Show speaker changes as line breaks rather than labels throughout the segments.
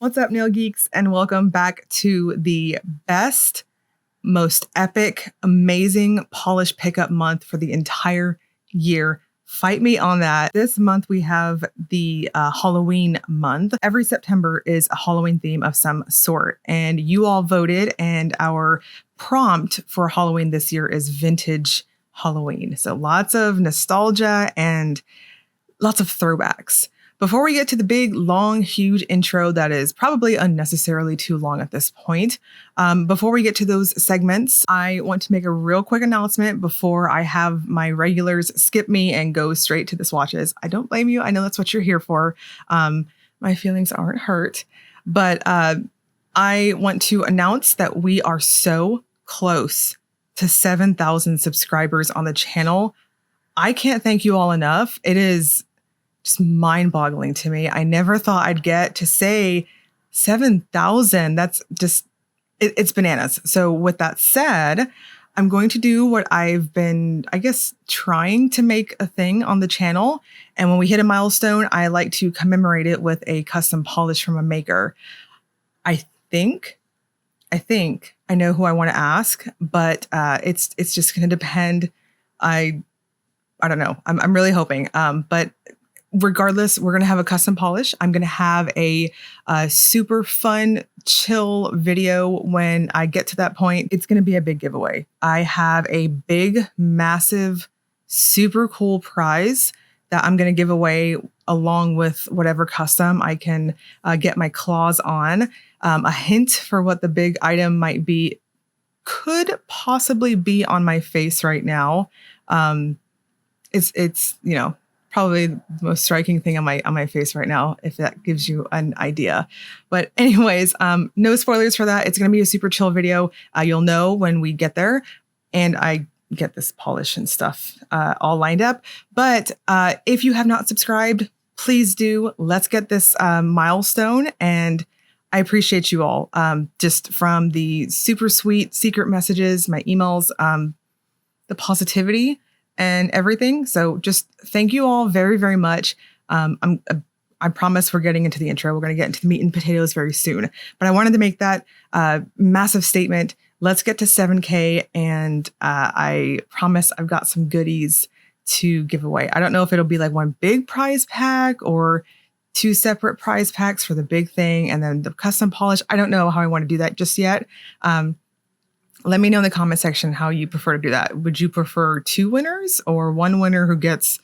What's up, nail geeks, and welcome back to the best, most epic, amazing polish pickup month for the entire year. Fight me on that. This month we have the Halloween month. Every September is a Halloween theme of some sort, and you all voted, and our prompt for Halloween this year is vintage Halloween. So lots of nostalgia and lots of throwbacks. Before we get to the big, long, huge intro that is probably unnecessarily too long at this point, before we get to those segments, I want to make a real quick announcement before I have my regulars skip me and go straight to the swatches. I don't blame you. I know that's what you're here for. My feelings aren't hurt. But I want to announce that we are so close to 7,000 subscribers on the channel. I can't thank you all enough. It is just mind-boggling to me. I never thought I'd get to say 7,000. That's just, it's bananas. So with that said, I'm going to do what I've been, I guess, trying to make a thing on the channel. And when we hit a milestone, I like to commemorate it with a custom polish from a maker. I think I know who I want to ask, but it's just going to depend. I don't know. I'm really hoping. But regardless, we're going to have a custom polish. I'm going to have a super fun, chill video when I get to that point. It's going to be a big giveaway. I have a big, massive, super cool prize that I'm going to give away along with whatever custom I can get my claws on. A hint for what the big item might be could possibly be on my face right now. It's you know, probably the most striking thing on my face right now, if that gives you an idea. But anyways, no spoilers for that. It's going to be a super chill video. You'll know when we get there and I get this polish and stuff all lined up. But if you have not subscribed, please do. Let's get this milestone. And I appreciate you all. Just from the super sweet secret messages, my emails, the positivity, and everything. So just thank you all very, very much. I promise we're getting into the intro. We're going to get into the meat and potatoes very soon. But I wanted to make that massive statement. Let's get to 7K. And I promise I've got some goodies to give away. I don't know if it'll be like one big prize pack or two separate prize packs for the big thing and then the custom polish. I don't know how I want to do that just yet. Let me know in the comment section how you prefer to do that. Would you prefer two winners or one winner who gets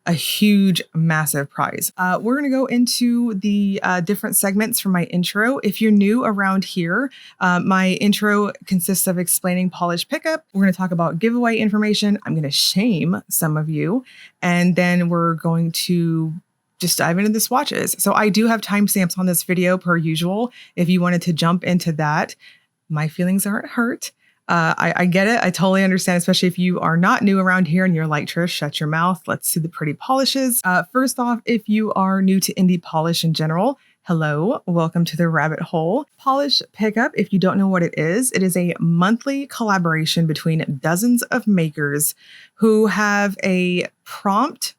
a huge, massive prize? We're going to go into the different segments from my intro. If you're new around here, my intro consists of explaining polish pickup. We're going to talk about giveaway information. I'm going to shame some of you. And then we're going to just dive into the swatches. So I do have timestamps on this video per usual. If you wanted to jump into that, my feelings aren't hurt. I get it. I totally understand, especially if you are not new around here and you're like, Trish, shut your mouth. Let's see the pretty polishes. First off, if you are new to indie polish in general, hello, welcome to the rabbit hole. Polish pickup, if you don't know what it is a monthly collaboration between dozens of makers who have a prompt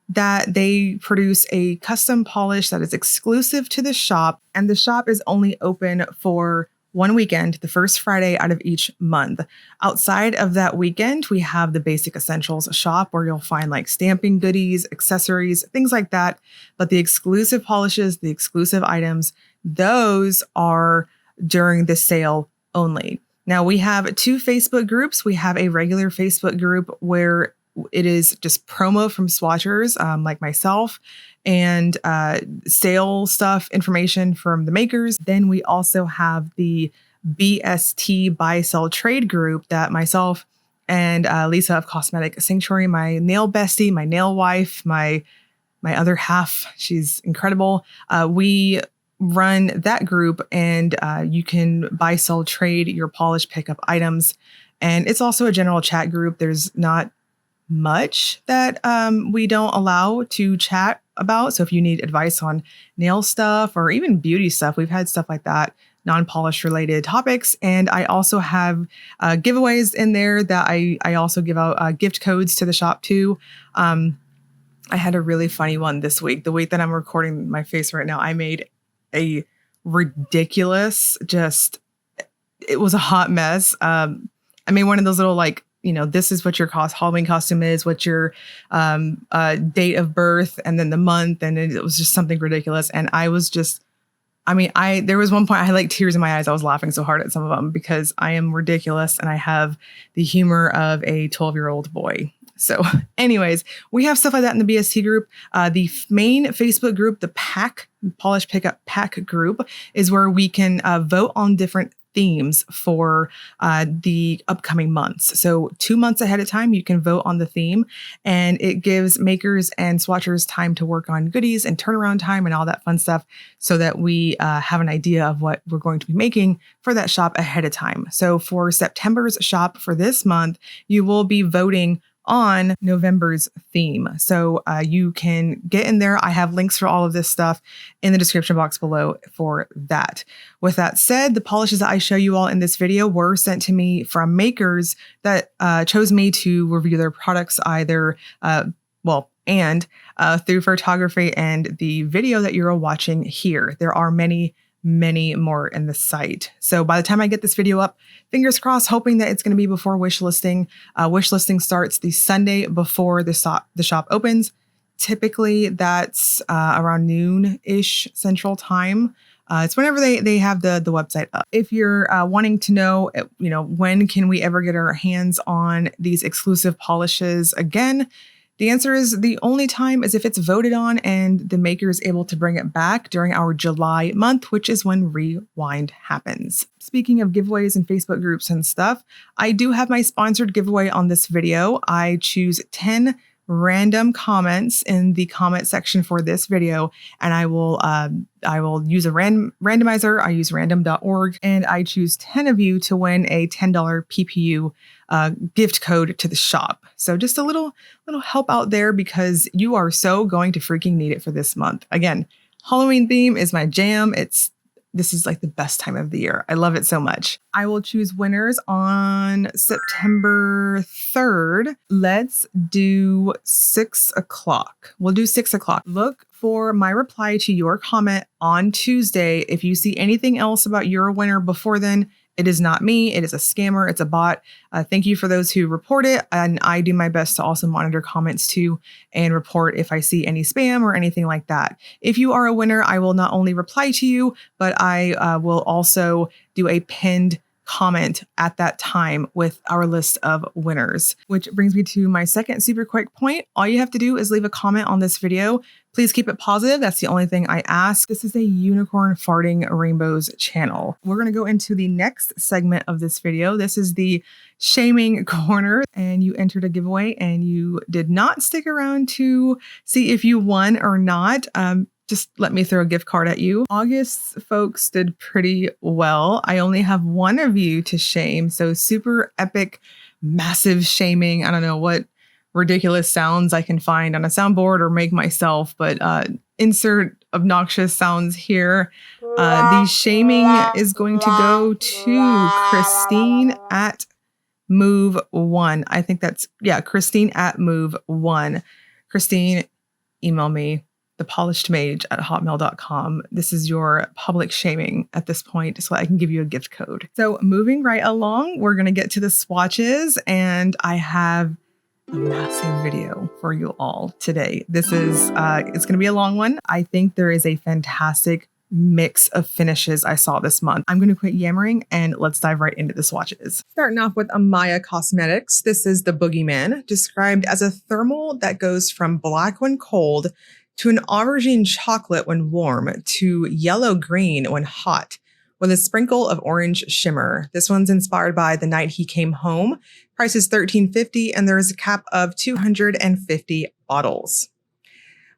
that they produce a custom polish that is exclusive to the shop. And the shop is only open for one weekend, the first Friday out of each month. Outside of that weekend, we have the basic essentials shop where you'll find like stamping goodies, accessories, things like that. But the exclusive polishes, the exclusive items, those are during the sale only. Now we have two Facebook groups. We have a regular Facebook group where it is just promo from swatchers like myself and sale stuff, information from the makers. Then we also have the BST buy, sell, trade group that myself and Lisa of Cosmetic Sanctuary, my nail bestie, my nail wife, my other half, she's incredible. We run that group and you can buy, sell, trade your polish pickup items. And it's also a general chat group. There's not much that we don't allow to chat about. So if you need advice on nail stuff or even beauty stuff, we've had stuff like that, non-polish related topics. And I also have giveaways in there that I also give out gift codes to the shop too. I had a really funny one this week. The week that I'm recording my face right now, I made a ridiculous. Just, it was a hot mess. I made one of those little like, you know, this is what your Halloween costume is, what your date of birth, and then the month. And it was just something ridiculous. And I was just, there was one point I had like tears in my eyes. I was laughing so hard at some of them because I am ridiculous and I have the humor of a 12-year-old boy. So anyways, we have stuff like that in the BST group. The main Facebook group, the pack, Polish Pickup Pack group, is where we can vote on different themes for the upcoming months. So 2 months ahead of time, you can vote on the theme, and it gives makers and swatchers time to work on goodies and turnaround time and all that fun stuff so that we have an idea of what we're going to be making for that shop ahead of time. So for September's shop for this month, you will be voting on November's theme. So you can get in there. I have links for all of this stuff in the description box below for that. With that said, the polishes that I show you all in this video were sent to me from makers that chose me to review their products either, through photography and the video that you're watching here. There are many more in the site. So by the time I get this video up, fingers crossed, hoping that it's going to be before wishlisting. Wishlisting starts the Sunday before the shop opens. Typically that's around noon-ish Central Time. It's whenever they have the website up. If you're wanting to know, when can we ever get our hands on these exclusive polishes again? The answer is the only time is if it's voted on and the maker is able to bring it back during our July month, which is when Rewind happens. Speaking of giveaways and Facebook groups and stuff, I do have my sponsored giveaway on this video. I choose 10 random comments in the comment section for this video, and I will use a randomizer. I use random.org, and I choose 10 of you to win a $10 PPU gift code to the shop. So just a little help out there because you are so going to freaking need it for this month. Again, Halloween theme is my jam. This is like the best time of the year. I love it so much. I will choose winners on September 3rd. Let's do 6 o'clock. We'll do 6 o'clock. Look for my reply to your comment on Tuesday. If you see anything else about your winner before then, it is not me. It is a scammer. It's a bot. Thank you for those who report it. And I do my best to also monitor comments too and report if I see any spam or anything like that. If you are a winner, I will not only reply to you, but I will also do a pinned comment at that time with our list of winners, which brings me to my second super quick point. All you have to do is leave a comment on this video. Please keep it positive. That's the only thing I ask. This is a unicorn farting rainbows channel. We're going to go into the next segment of this video. This is the shaming corner, and you entered a giveaway and you did not stick around to see if you won or not. Just let me throw a gift card at you. August folks did pretty well. I only have one of you to shame. So super epic, massive shaming. I don't know what ridiculous sounds I can find on a soundboard or make myself, but insert obnoxious sounds here. The shaming is going to go to Christine at Move1. I think that's, Christine at Move1. Christine, email me, thepolishedmage@hotmail.com. This is your public shaming at this point, so I can give you a gift code. So moving right along, we're going to get to the swatches, and I have a massive video for you all today. This is, it's going to be a long one. I think there is a fantastic mix of finishes I saw this month. I'm going to quit yammering and let's dive right into the swatches. Starting off with Ahmya Cosmetics. This is the Boogeyman, described as a thermal that goes from black when cold to an aubergine chocolate when warm to yellow-green when hot, with a sprinkle of orange shimmer. This one's inspired by The Night He Came Home. Price is $13.50, and there is a cap of 250 bottles.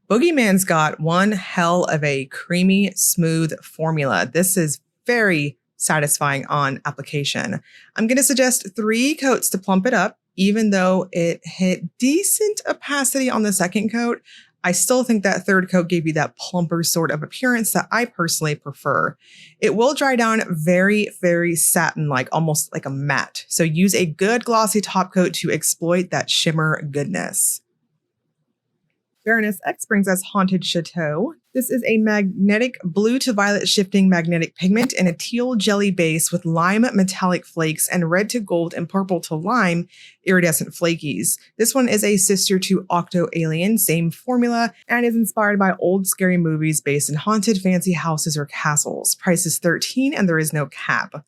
Boogeyman's got one hell of a creamy, smooth formula. This is very satisfying on application. I'm going to suggest 3 coats to plump it up. Even though it hit decent opacity on the second coat, I still think that third coat gave you that plumper sort of appearance that I personally prefer. It will dry down very, very satin-like, almost like a matte. So use a good glossy top coat to exploit that shimmer goodness. Baroness X brings us Haunted Chateau. This is a magnetic blue to violet shifting magnetic pigment in a teal jelly base with lime metallic flakes and red to gold and purple to lime iridescent flakies. This one is a sister to Octo Alien, same formula, and is inspired by old scary movies based in haunted fancy houses or castles. Price is $13 and there is no cap.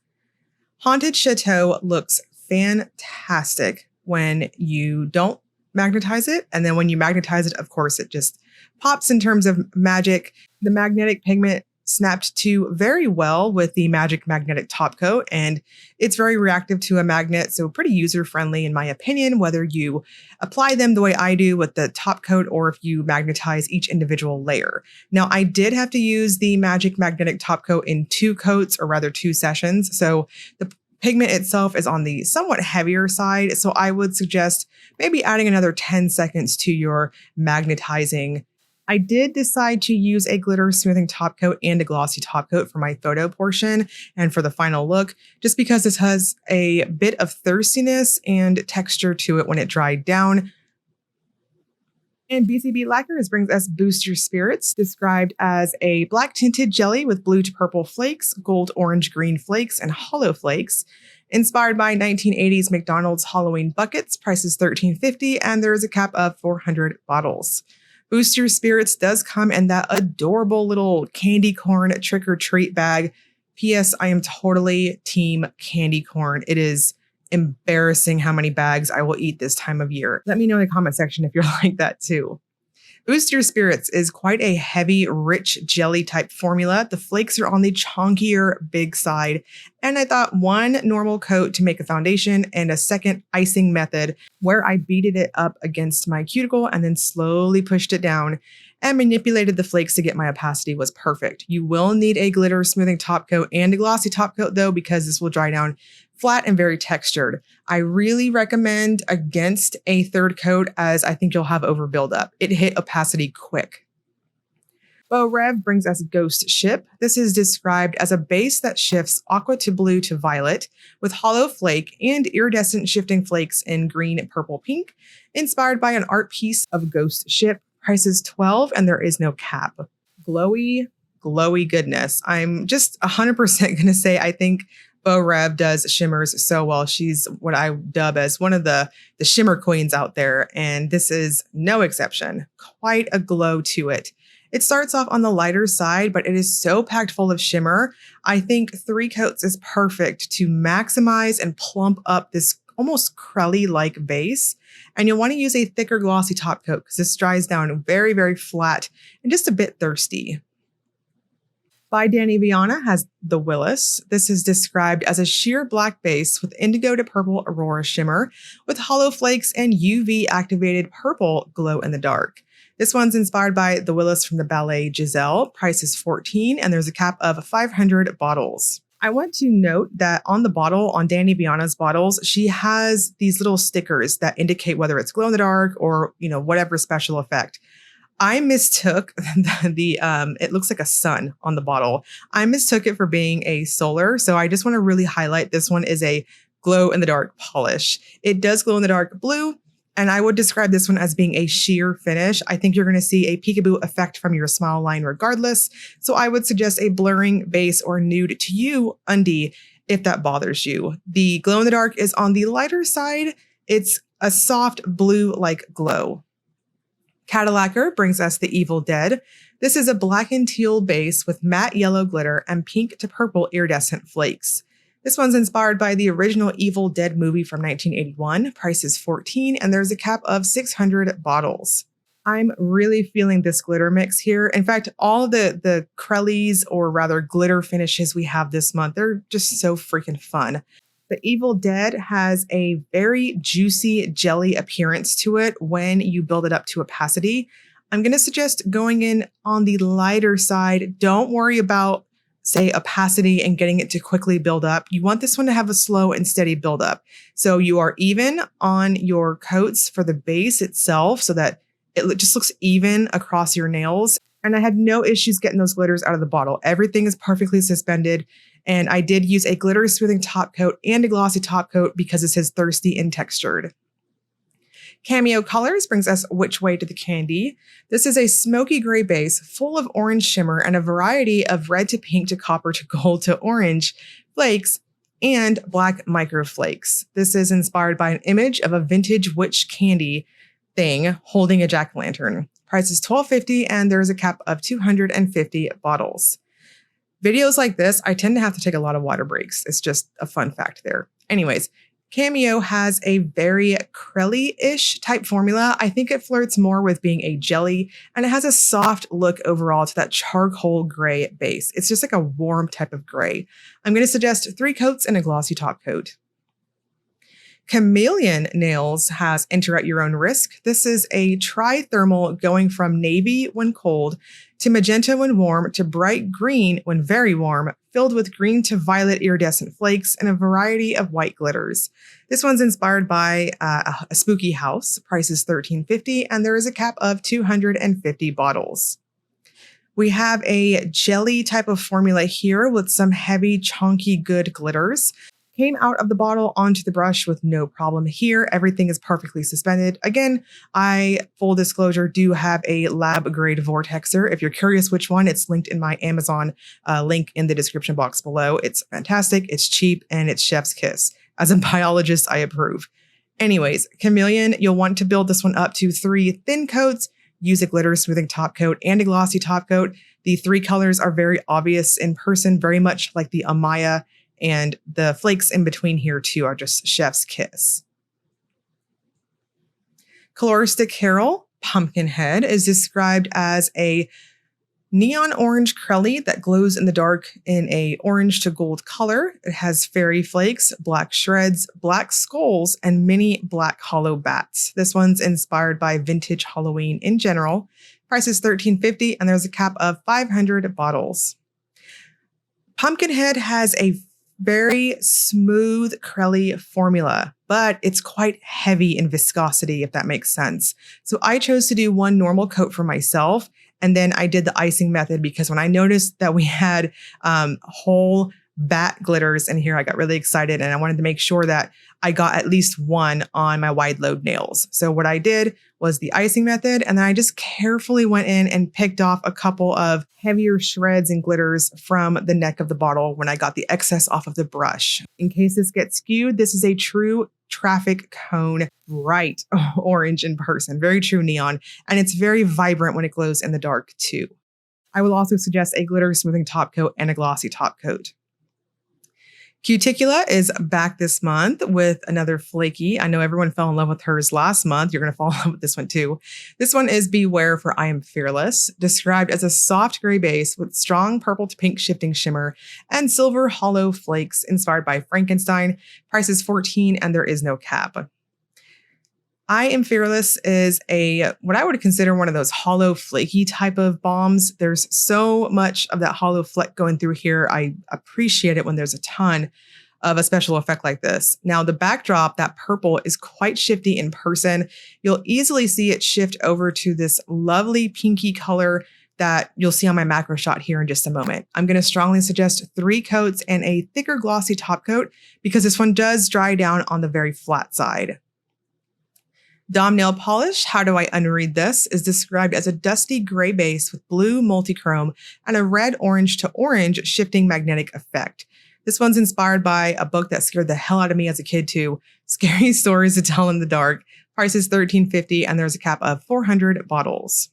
Haunted Chateau looks fantastic when you don't magnetize it. And then when you magnetize it, of course, it just pops in terms of magic. The magnetic pigment snapped to very well with the Magic Magnetic Top Coat, and it's very reactive to a magnet, so pretty user-friendly in my opinion, whether you apply them the way I do with the top coat or if you magnetize each individual layer. Now, I did have to use the Magic Magnetic Top Coat in 2 coats, or rather 2 sessions, so the pigment itself is on the somewhat heavier side, so I would suggest maybe adding another 10 seconds to your magnetizing. I did decide to use a glitter smoothing top coat and a glossy top coat for my photo portion and for the final look, just because this has a bit of thirstiness and texture to it when it dried down. And BCB Lacquers brings us Boost Your Spirits, described as a black tinted jelly with blue to purple flakes, gold, orange, green flakes, and hollow flakes. Inspired by 1980s McDonald's Halloween buckets, price is $13.50, and there is a cap of 400 bottles. Boost Your Spirits does come in that adorable little candy corn trick-or-treat bag. P.S. I am totally team candy corn. It is embarrassing how many bags I will eat this time of year. Let me know in the comment section if you're like that too. Boost Your Spirits is quite a heavy, rich jelly type formula. The flakes are on the chunkier big side, and I thought one normal coat to make a foundation and a second icing method where I beaded it up against my cuticle and then slowly pushed it down and manipulated the flakes to get my opacity was perfect. You will need a glitter smoothing top coat and a glossy top coat though, because this will dry down flat and very textured. I really recommend against a third coat, as I think you'll have over buildup. It hit opacity quick. Beaux Rêves brings us Ghost Ship. This is described as a base that shifts aqua to blue to violet with hollow flake and iridescent shifting flakes in green, purple, pink, inspired by an art piece of Ghost Ship. Price is $12 and there is no cap. Glowy goodness. I'm just 100% going to say I think Beaux Rêves does shimmers so well. She's what I dub as one of the shimmer queens out there, and this is no exception. Quite a glow to it. It starts off on the lighter side, but it is so packed full of shimmer. I think 3 coats is perfect to maximize and plump up this almost crelly-like base. And you'll want to use a thicker glossy top coat because this dries down very, very flat and just a bit thirsty. By Dany Vianna has the Willis. This is described as a sheer black base with indigo to purple aurora shimmer with hollow flakes and UV activated purple glow in the dark. This one's inspired by the Willis from the ballet Giselle. Price is $14 and there's a cap of 500 bottles. I want to note that on the bottle, on Dany Vianna's bottles, she has these little stickers that indicate whether it's glow in the dark or, whatever special effect. I mistook it looks like a sun on the bottle. I mistook it for being a solar. So I just want to really highlight this one is a glow in the dark polish. It does glow in the dark blue. And I would describe this one as being a sheer finish. I think you're going to see a peekaboo effect from your smile line regardless. So I would suggest a blurring base or nude to you undie if that bothers you. The glow in the dark is on the lighter side. It's a soft blue-like glow. Cadillacquer brings us the Evil Dead. This is a black and teal base with matte yellow glitter and pink to purple iridescent flakes. This one's inspired by the original Evil Dead movie from 1981. Price is $14 and there's a cap of 600 bottles. I'm really feeling this glitter mix here. In fact, all the crellies, or rather glitter finishes we have this month, they're just so freaking fun. The Evil Dead has a very juicy jelly appearance to it when you build it up to opacity. I'm going to suggest going in on the lighter side. Don't worry about, say, opacity and getting it to quickly build up. You want this one to have a slow and steady build up. So you are even on your coats for the base itself so that it just looks even across your nails. And I had no issues getting those glitters out of the bottle. Everything is perfectly suspended. And I did use a glitter smoothing top coat and a glossy top coat because this is thirsty and textured. Cameo Colors brings us Which Way to the Candy. This is a smoky gray base full of orange shimmer and a variety of red to pink to copper to gold to orange flakes and black micro flakes. This is inspired by an image of a vintage witch candy thing holding a jack-o'-lantern. Price is $12.50 and there is a cap of 250 bottles. Videos like this, I tend to have to take a lot of water breaks. It's just a fun fact there. Anyways, Cameo has a very crelly-ish type formula. I think it flirts more with being a jelly, and it has a soft look overall to that charcoal gray base. It's just like a warm type of gray. I'm going to suggest 3 coats and a glossy top coat. Chamaeleon Nails has Enter at Your Own Risk. This is a tri-thermal going from navy when cold to magenta when warm to bright green when very warm, filled with green to violet iridescent flakes and a variety of white glitters. This one's inspired by a spooky house. Price is $13.50 and there is a cap of 250 bottles. We have a jelly type of formula here with some heavy, chunky, good glitters. Came out of the bottle onto the brush with no problem here. Everything is perfectly suspended. Again, I, full disclosure, do have a lab grade vortexer. If you're curious which one, it's linked in my Amazon link in the description box below. It's fantastic, it's cheap, and it's chef's kiss. As a biologist, I approve. Anyways, Chamaeleon, you'll want to build this one up to 3 thin coats. Use a glitter smoothing top coat and a glossy top coat. The 3 colors are very obvious in person, very much like the Ahmya, and the flakes in between here too are just chef's kiss. Coloristic Carol Pumpkinhead is described as a neon orange crelly that glows in the dark in a orange to gold color. It has fairy flakes, black shreds, black skulls, and many black hollow bats. This one's inspired by vintage Halloween in general. Price is $13.50 and there's a cap of 500 bottles. Pumpkinhead has a very smooth crelly formula, but it's quite heavy in viscosity, if that makes sense. So I chose to do 1 normal coat for myself, and then I did the icing method because when I noticed that we had whole bat glitters in here, I got really excited and I wanted to make sure that I got at least 1 on my wide load nails. So what I did was the icing method, and then I just carefully went in and picked off a couple of heavier shreds and glitters from the neck of the bottle when I got the excess off of the brush. In case this gets skewed, this is a true traffic cone, bright orange in person, very true neon, and it's very vibrant when it glows in the dark too. I will also suggest a glitter smoothing top coat and a glossy top coat. Cuticula is back this month with another flaky. I know everyone fell in love with hers last month. You're going to fall in love with this one too. This one is Beware for I Am Fearless, described as a soft gray base with strong purple to pink shifting shimmer and silver hollow flakes inspired by Frankenstein. Price is $14 and there is no cap. I Am Fearless is what I would consider one of those hollow flaky type of bombs. There's so much of that hollow fleck going through here. I appreciate it when there's a ton of a special effect like this. Now the backdrop, that purple, is quite shifty in person. You'll easily see it shift over to this lovely pinky color that you'll see on my macro shot here in just a moment. I'm going to strongly suggest 3 coats and a thicker glossy top coat because this one does dry down on the very flat side. Dom Nail Polish, How Do I Unread This, is described as a dusty gray base with blue multichrome and a red orange to orange shifting magnetic effect. This one's inspired by a book that scared the hell out of me as a kid too, Scary Stories to Tell in the Dark. Price is $13.50 and there's a cap of 400 bottles.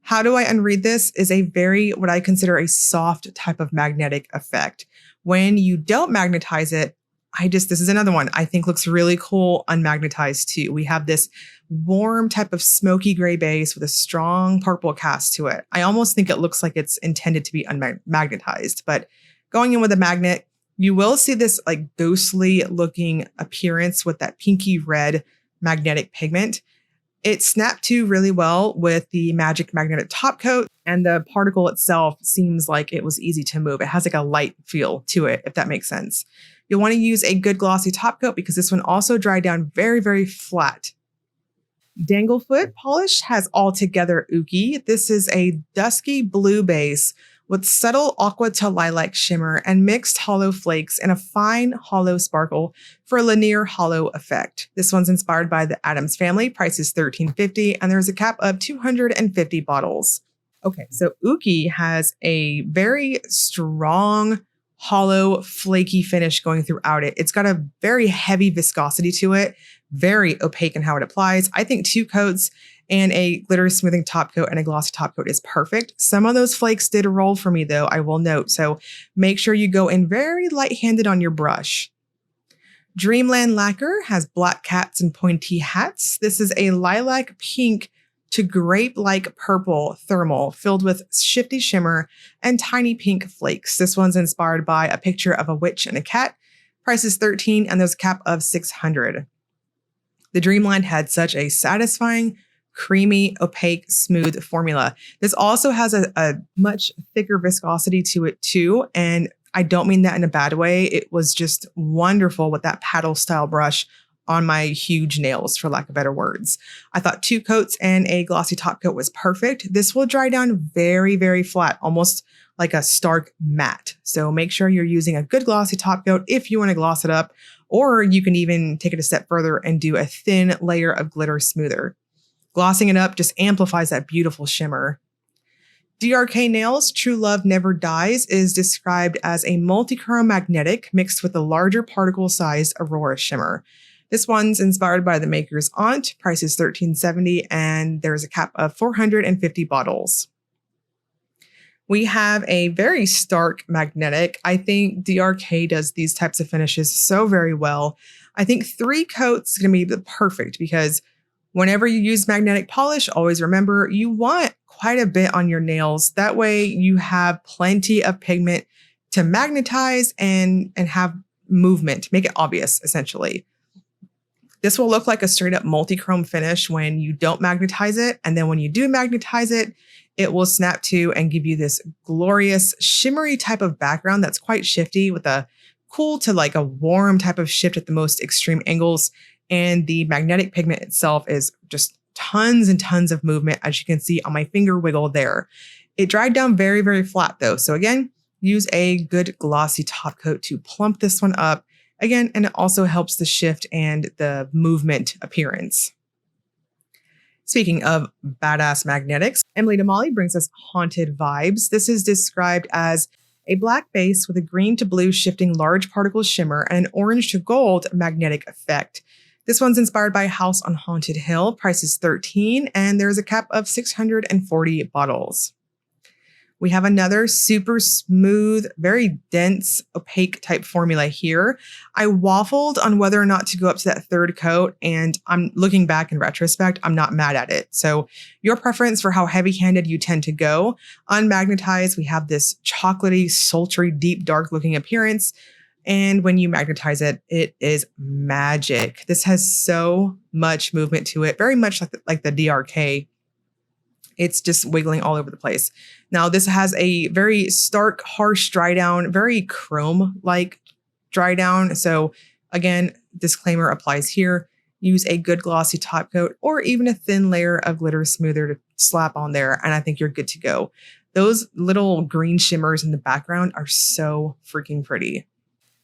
How Do I Unread This is a very, what I consider a soft type of magnetic effect. When you don't magnetize it, this is another one I think looks really cool unmagnetized too. We have this warm type of smoky gray base with a strong purple cast to it. I almost think it looks like it's intended to be unmagnetized, but going in with a magnet, you will see this like ghostly looking appearance with that pinky red magnetic pigment. It snapped to really well with the Magic Magnetic Top Coat, and the particle itself seems like it was easy to move. It has like a light feel to it, if that makes sense. You'll want to use a good glossy top coat because this one also dried down very, very flat. Danglefoot Polish has Altogether Ooky. This is a dusky blue base with subtle aqua to lilac shimmer and mixed hollow flakes and a fine hollow sparkle for a linear hollow effect. This one's inspired by the Addams family, price is $13.50, and there's a cap of 250 bottles. Okay, so Ooky has a very strong, hollow, flaky finish going throughout it. It's got a very heavy viscosity to it, very opaque in how it applies. I think 2 coats and a glitter smoothing top coat and a glossy top coat is perfect. Some of those flakes did roll for me though, I will note. So make sure you go in very light-handed on your brush. Dreamland Lacquer has black cats and pointy hats. This is a lilac pink to grape-like purple thermal filled with shifty shimmer and tiny pink flakes. This one's inspired by a picture of a witch and a cat. Price is $13 and there's a cap of $600. The Dreamland had such a satisfying, creamy, opaque, smooth formula. This also has a much thicker viscosity to it too, and I don't mean that in a bad way. It was just wonderful with that paddle style brush on my huge nails, for lack of better words. I thought 2 coats and a glossy top coat was perfect. This will dry down very, very flat, almost like a stark matte. So make sure you're using a good glossy top coat if you want to gloss it up, or you can even take it a step further and do a thin layer of glitter smoother. Glossing it up just amplifies that beautiful shimmer. DRK Nails True Love Never Dies is described as a multichrome magnetic mixed with a larger particle-sized aurora shimmer. This one's inspired by the maker's aunt, price is $13.70, and there's a cap of 450 bottles. We have a very stark magnetic. I think DRK does these types of finishes so very well. I think 3 coats is going to be the perfect because whenever you use magnetic polish, always remember you want quite a bit on your nails. That way you have plenty of pigment to magnetize and have movement, make it obvious essentially. This will look like a straight up multi-chrome finish when you don't magnetize it. And then when you do magnetize it, it will snap to and give you this glorious shimmery type of background that's quite shifty with a cool to like a warm type of shift at the most extreme angles. And the magnetic pigment itself is just tons and tons of movement, as you can see on my finger wiggle there. It dried down very, very flat though. So again, use a good glossy top coat to plump this one up. Again, and it also helps the shift and the movement appearance. Speaking of badass magnetics, Emily DeMolly brings us Haunted Vibes. This is described as a black base with a green to blue shifting large particle shimmer and an orange to gold magnetic effect. This one's inspired by House on Haunted Hill, price is $13, and there's a cap of 640 bottles. We have another super smooth, very dense, opaque type formula here. I waffled on whether or not to go up to that 3rd coat, and I'm looking back in retrospect, I'm not mad at it. So your preference for how heavy-handed you tend to go. Unmagnetized, we have this chocolatey, sultry, deep, dark looking appearance. And when you magnetize it, it is magic. This has so much movement to it, very much like the DRK. It's just wiggling all over the place. Now, this has a very stark, harsh dry down, very chrome-like dry down. So again, disclaimer applies here. Use a good glossy top coat or even a thin layer of glitter smoother to slap on there, and I think you're good to go. Those little green shimmers in the background are so freaking pretty.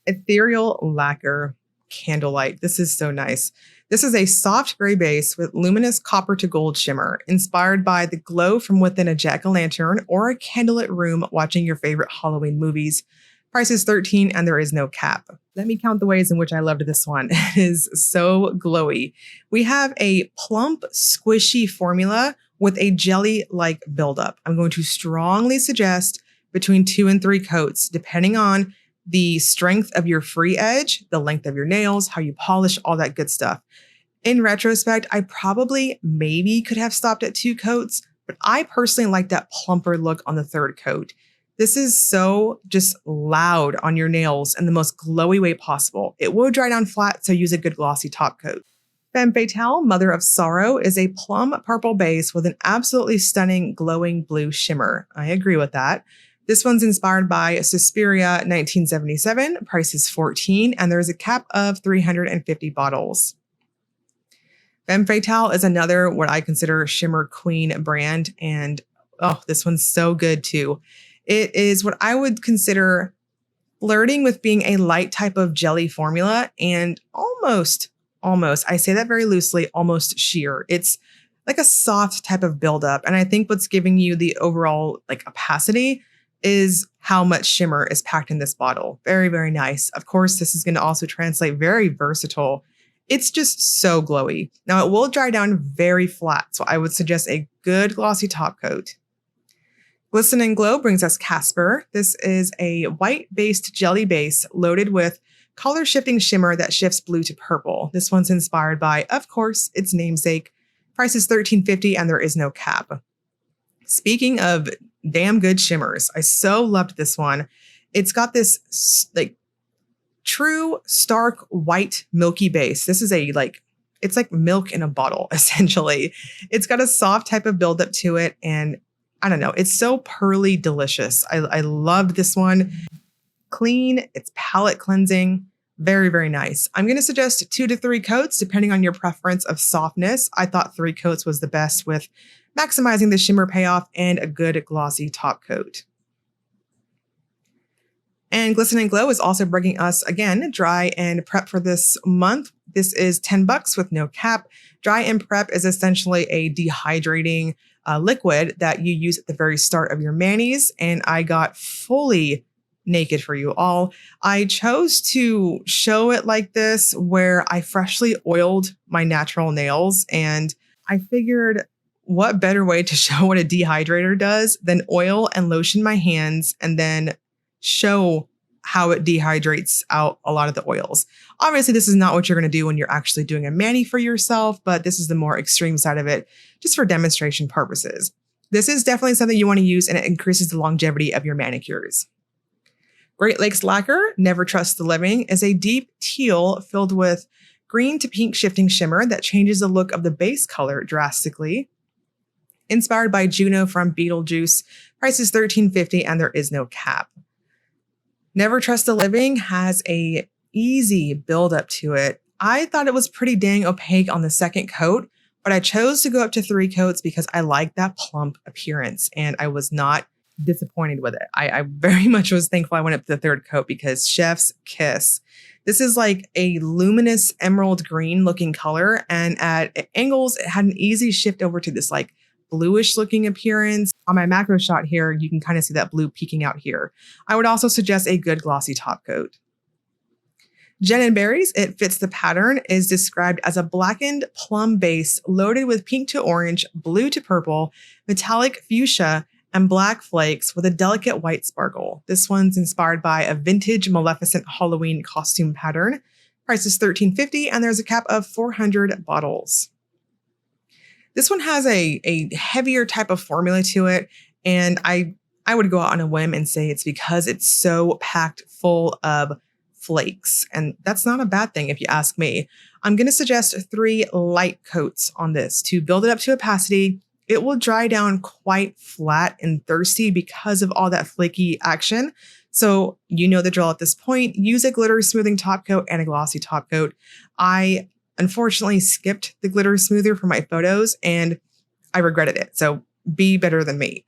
Ethereal Lacquer Candlelight. This is so nice. This is a soft gray base with luminous copper to gold shimmer, inspired by the glow from within a jack-o'-lantern or a candlelit room watching your favorite Halloween movies. Price is $13 and there is no cap. Let me count the ways in which I loved this one. It is so glowy. We have a plump, squishy formula with a jelly-like buildup. I'm going to strongly suggest between 2 and 3 coats, depending on the strength of your free edge, the length of your nails, how you polish, all that good stuff. In retrospect, I probably maybe could have stopped at 2 coats, but I personally like that plumper look on the 3rd coat. This is so just loud on your nails in the most glowy way possible. It will dry down flat, so use a good glossy top coat. Femme Fatale, Mother of Sorrow, is a plum purple base with an absolutely stunning glowing blue shimmer. I agree with that. This one's inspired by Suspiria 1977, price is $14, and there's a cap of 350 bottles. Femme Fatale is another what I consider shimmer queen brand, and oh, this one's so good too. It is what I would consider flirting with being a light type of jelly formula and almost, I say that very loosely, almost sheer. It's like a soft type of buildup. And I think what's giving you the overall like opacity is how much shimmer is packed in this bottle. Very, very nice. Of course, this is going to also translate very versatile. It's just so glowy. Now it will dry down very flat, so I would suggest a good glossy top coat. Glisten Glow brings us Casper. This is a white-based jelly base loaded with color-shifting shimmer that shifts blue to purple. This one's inspired by, of course, its namesake. Price is $13.50 and there is no cap. Speaking of damn good shimmers, I so loved this one. It's got this like true stark white milky base. This is it's like milk in a bottle, essentially. It's got a soft type of buildup to it. And I don't know, it's so pearly delicious. I loved this one. Clean, it's palette cleansing. Very, very nice. I'm going to suggest 2 to 3 coats, depending on your preference of softness. I thought 3 coats was the best with maximizing the shimmer payoff and a good glossy top coat. And Glisten Glow is also bringing us, again, dry and prep for this month. This is $10 with no cap. Dry and prep is essentially a dehydrating liquid that you use at the very start of your manis. And I got fully naked for you all. I chose to show it like this where I freshly oiled my natural nails. And I figured what better way to show what a dehydrator does than oil and lotion my hands and then show how it dehydrates out a lot of the oils. Obviously, this is not what you're going to do when you're actually doing a mani for yourself, but this is the more extreme side of it, just for demonstration purposes. This is definitely something you want to use and it increases the longevity of your manicures. Great Lakes Lacquer, Never Trust the Living, is a deep teal filled with green to pink shifting shimmer that changes the look of the base color drastically. Inspired by Juno from Beetlejuice, price is $13.50 and there is no cap. Never Trust the Living has a easy buildup to it. I thought it was pretty dang opaque on the second coat, but I chose to go up to 3 coats because I like that plump appearance and I was not disappointed with it. I very much was thankful I went up to the 3rd coat because chef's kiss. This is like a luminous emerald green looking color, and at angles it had an easy shift over to this like bluish looking appearance. On my macro shot here, you can kind of see that blue peeking out here. I would also suggest a good glossy top coat. Jen and Berries, It Fits the Pattern, is described as a blackened plum base loaded with pink to orange, blue to purple, metallic fuchsia, and black flakes with a delicate white sparkle. This one's inspired by a vintage Maleficent Halloween costume pattern. Price is $13.50 and there's a cap of 400 bottles. This one has a heavier type of formula to it, and I would go out on a whim and say it's because it's so packed full of flakes, and that's not a bad thing if you ask me. I'm going to suggest 3 light coats on this to build it up to opacity. It will dry down quite flat and thirsty because of all that flaky action. So you know the drill at this point. Use a glitter smoothing top coat and a glossy top coat. I unfortunately skipped the glitter smoother for my photos and I regretted it. So be better than me.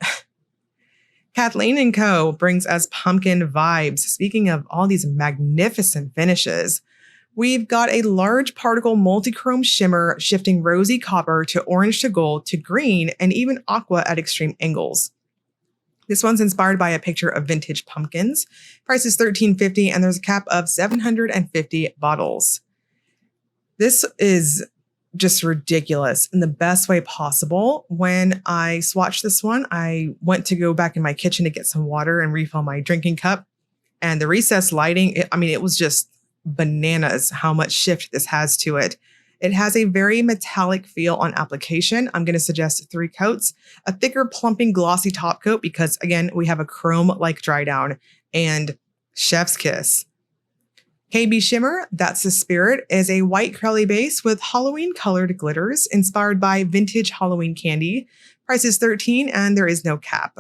Kathleen & Co. brings us pumpkin vibes. Speaking of all these magnificent finishes, we've got a large particle multi-chrome shimmer shifting rosy copper to orange to gold to green and even aqua at extreme angles. This one's inspired by a picture of vintage pumpkins. Price is $13.50 and there's a cap of 750 bottles. This is just ridiculous in the best way possible. When I swatched this one, I went to go back in my kitchen to get some water and refill my drinking cup. And the recessed lighting, it was just bananas how much shift this has to it. It has a very metallic feel on application. I'm going to suggest 3 coats, a thicker plumping glossy top coat because again, we have a chrome-like dry down and chef's kiss. KB Shimmer, That's the Spirit, is a white curly base with Halloween colored glitters inspired by vintage Halloween candy. Price is $13 and there is no cap.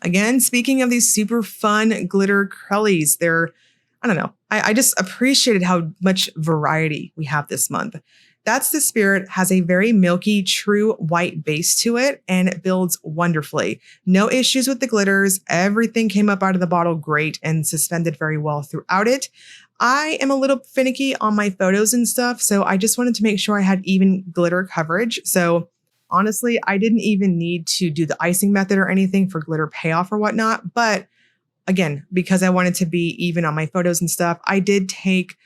Again, speaking of these super fun glitter curlies, I don't know. I just appreciated how much variety we have this month. That's the Spirit, has a very milky, true white base to it, and it builds wonderfully. No issues with the glitters. Everything came up out of the bottle great and suspended very well throughout it. I am a little finicky on my photos and stuff, so I just wanted to make sure I had even glitter coverage. So honestly, I didn't even need to do the icing method or anything for glitter payoff or whatnot. But again, because I wanted to be even on my photos and stuff, I did take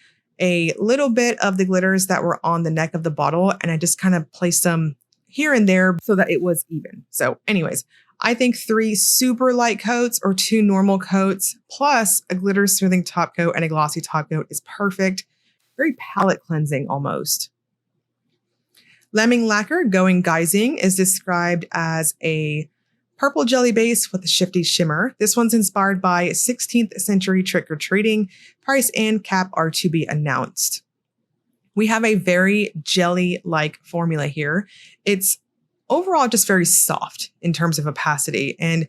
a little bit of the glitters that were on the neck of the bottle and I just kind of placed them here and there so that it was even. So anyways, I think 3 super light coats or 2 normal coats plus a glitter smoothing top coat and a glossy top coat is perfect. Very palette cleansing almost. Lemming Lacquer Going Geising is described as a purple jelly base with a shifty shimmer. This one's inspired by 16th century trick-or-treating. Price and cap are to be announced. We have a very jelly-like formula here. It's overall just very soft in terms of opacity, and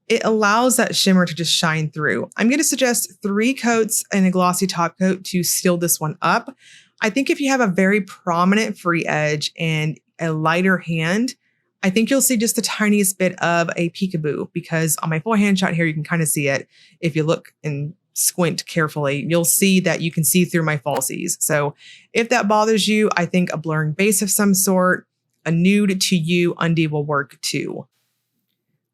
it allows that shimmer to just shine through. I'm going to suggest 3 coats and a glossy top coat to seal this one up. I think if you have a very prominent free edge and a lighter hand, I think you'll see just the tiniest bit of a peekaboo, because on my full hand shot here, you can kind of see it. If you look and squint carefully, you'll see that you can see through my falsies. So if that bothers you, I think a blurring base of some sort, a nude to you undie will work too.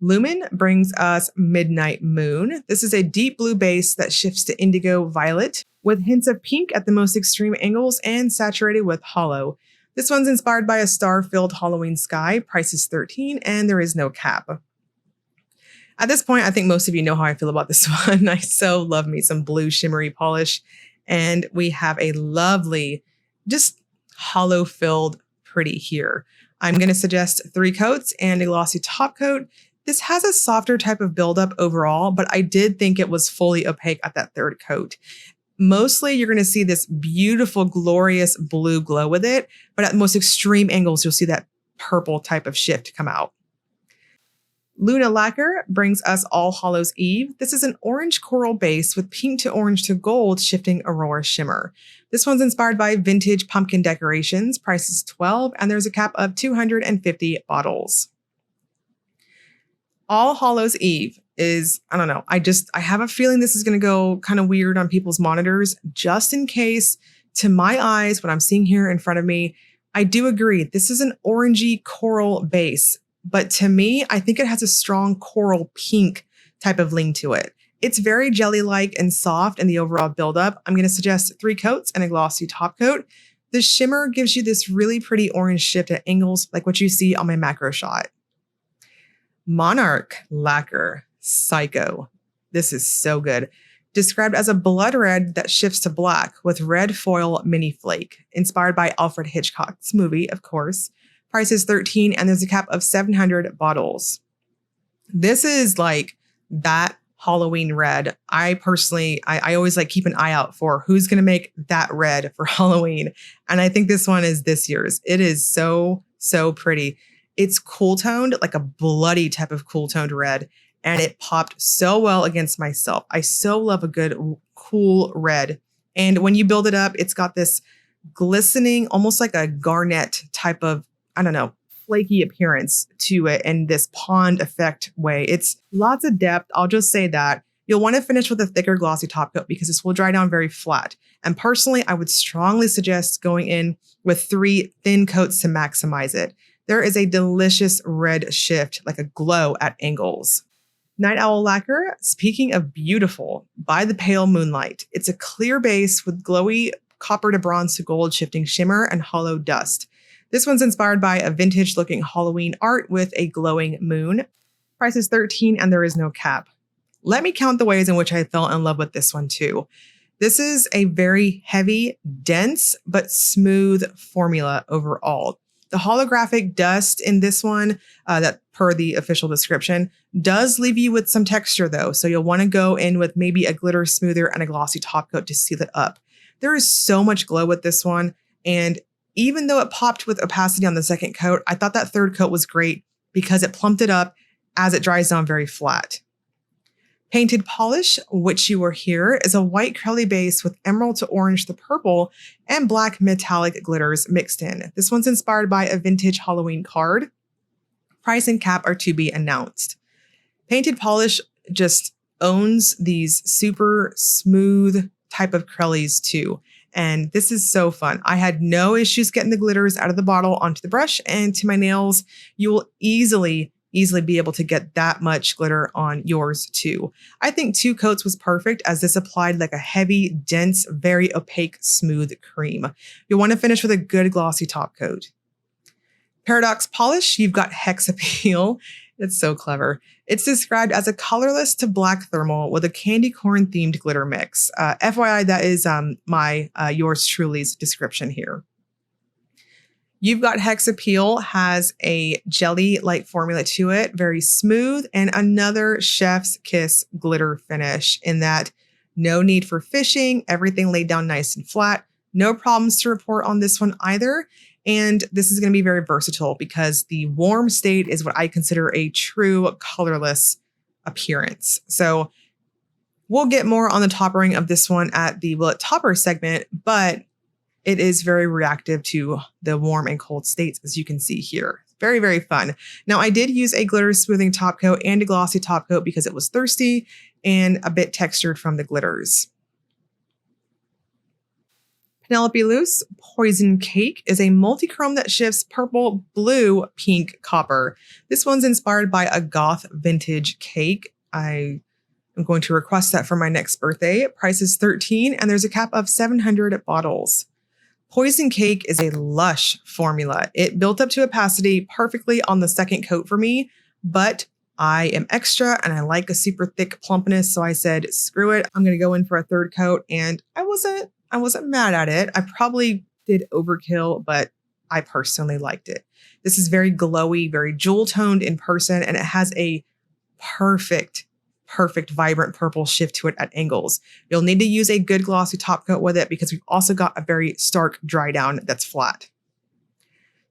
Lumen brings us Midnight Moon. This is a deep blue base that shifts to indigo violet with hints of pink at the most extreme angles and saturated with hollow. This one's inspired by a star-filled Halloween sky. Price is $13 and there is no cap. At this point, I think most of you know how I feel about this one. I so love me some blue shimmery polish. And we have a lovely, just hollow-filled pretty here. I'm going to suggest 3 coats and a glossy top coat. This has a softer type of buildup overall, but I did think it was fully opaque at that 3rd coat. Mostly, you're going to see this beautiful, glorious blue glow with it, but at the most extreme angles, you'll see that purple type of shift come out. Luna Lacquer brings us All Hallows Eve. This is an orange coral base with pink to orange to gold shifting aurora shimmer. This one's inspired by vintage pumpkin decorations. Price is $12 and there's a cap of 250 bottles. All Hallows Eve is, I don't know, I have a feeling this is going to go kind of weird on people's monitors, just in case, to my eyes, what I'm seeing here in front of me, I do agree. This is an orangey coral base, but to me, I think it has a strong coral pink type of lean to it. It's very jelly-like and soft in the overall buildup. I'm going to suggest 3 coats and a glossy top coat. The shimmer gives you this really pretty orange shift at angles like what you see on my macro shot. Monarch Lacquer Psycho. This is so good. Described as a blood red that shifts to black with red foil mini flake. Inspired by Alfred Hitchcock's movie, of course. Price is $13 and there's a cap of 700 bottles. This is like that Halloween red. I personally, I always like keep an eye out for who's going to make that red for Halloween. And I think this one is this year's. It is so, so pretty. It's cool toned, like a bloody type of cool toned red. And it popped so well against myself. I so love a good cool red. And when you build it up, it's got this glistening, almost like a garnet type of, I don't know, flaky appearance to it in this pond effect way. It's lots of depth. I'll just say that. You'll want to finish with a thicker glossy top coat because this will dry down very flat. And personally, I would strongly suggest going in with 3 thin coats to maximize it. There is a delicious red shift, like a glow at angles. Night Owl Lacquer, speaking of beautiful, by the pale moonlight. It's a clear base with glowy copper to bronze to gold shifting shimmer and hollow dust. This one's inspired by a vintage looking Halloween art with a glowing moon. Price is $13 and there is no cap. Let me count the ways in which I fell in love with this one too. This is a very heavy, dense, but smooth formula overall. The holographic dust in this one, that per the official description, does leave you with some texture though. So you'll want to go in with maybe a glitter smoother and a glossy top coat to seal it up. There is so much glow with this one. And even though it popped with opacity on the 2nd coat, I thought that 3rd coat was great because it plumped it up as it dries down very flat. Painted Polish, which you will hear, is a white curly base with emerald to orange to purple and black metallic glitters mixed in. This one's inspired by a vintage Halloween card. Price and cap are to be announced. Painted Polish just owns these super smooth type of curlies too. And this is so fun. I had no issues getting the glitters out of the bottle onto the brush and to my nails. You will easily be able to get that much glitter on yours too. I think 2 coats was perfect as this applied like a heavy, dense, very opaque, smooth cream. You'll want to finish with a good glossy top coat. Paradox Polish, you've got Hex Appeal. It's so clever. It's described as a colorless to black thermal with a candy corn themed glitter mix. FYI, that is my yours truly's description here. You've got Hex Appeal, has a jelly-like formula to it, very smooth, and another chef's kiss glitter finish in that no need for fishing, everything laid down nice and flat. No problems to report on this one either. And this is going to be very versatile because the warm state is what I consider a true colorless appearance. So we'll get more on the toppering of this one at the Will It Topper segment, but it is very reactive to the warm and cold states, as you can see here. Very, very fun. Now, I did use a glitter smoothing top coat and a glossy top coat because it was thirsty and a bit textured from the glitters. Penelope Loose Poison Cake is a multi-chrome that shifts purple, blue, pink, copper. This one's inspired by a goth vintage cake. I am going to request that for my next birthday. Price is $13 and there's a cap of 700 bottles. Poison Cake is a lush formula. It built up to opacity perfectly on the second coat for me, but I am extra and I like a super thick plumpness. So I said, screw it. I'm going to go in for a third coat. And I wasn't mad at it. I probably did overkill, but I personally liked it. This is very glowy, very jewel toned in person, and it has a perfect vibrant purple shift to it at angles. You'll need to use a good glossy top coat with it because we've also got a very stark dry down that's flat.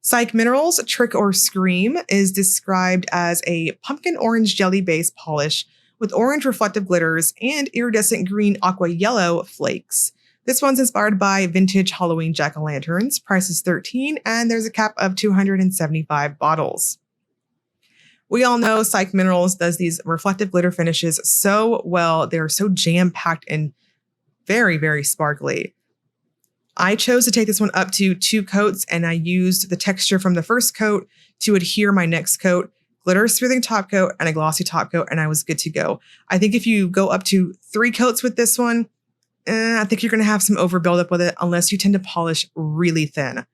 Psych Minerals Trick or Scream is described as a pumpkin orange jelly base polish with orange reflective glitters and iridescent green aqua yellow flakes. This one's inspired by vintage Halloween jack-o'-lanterns. Price is $13 and there's a cap of 275 bottles. We all know Psych Minerals does these reflective glitter finishes so well. They're so jam-packed and very, very sparkly. I chose to take this one up to 2 coats and I used the texture from the first coat to adhere my next coat, glitter smoothing top coat and a glossy top coat, and I was good to go. I think if you go up to 3 coats with this one, I think you're going to have some over buildup with it unless you tend to polish really thin.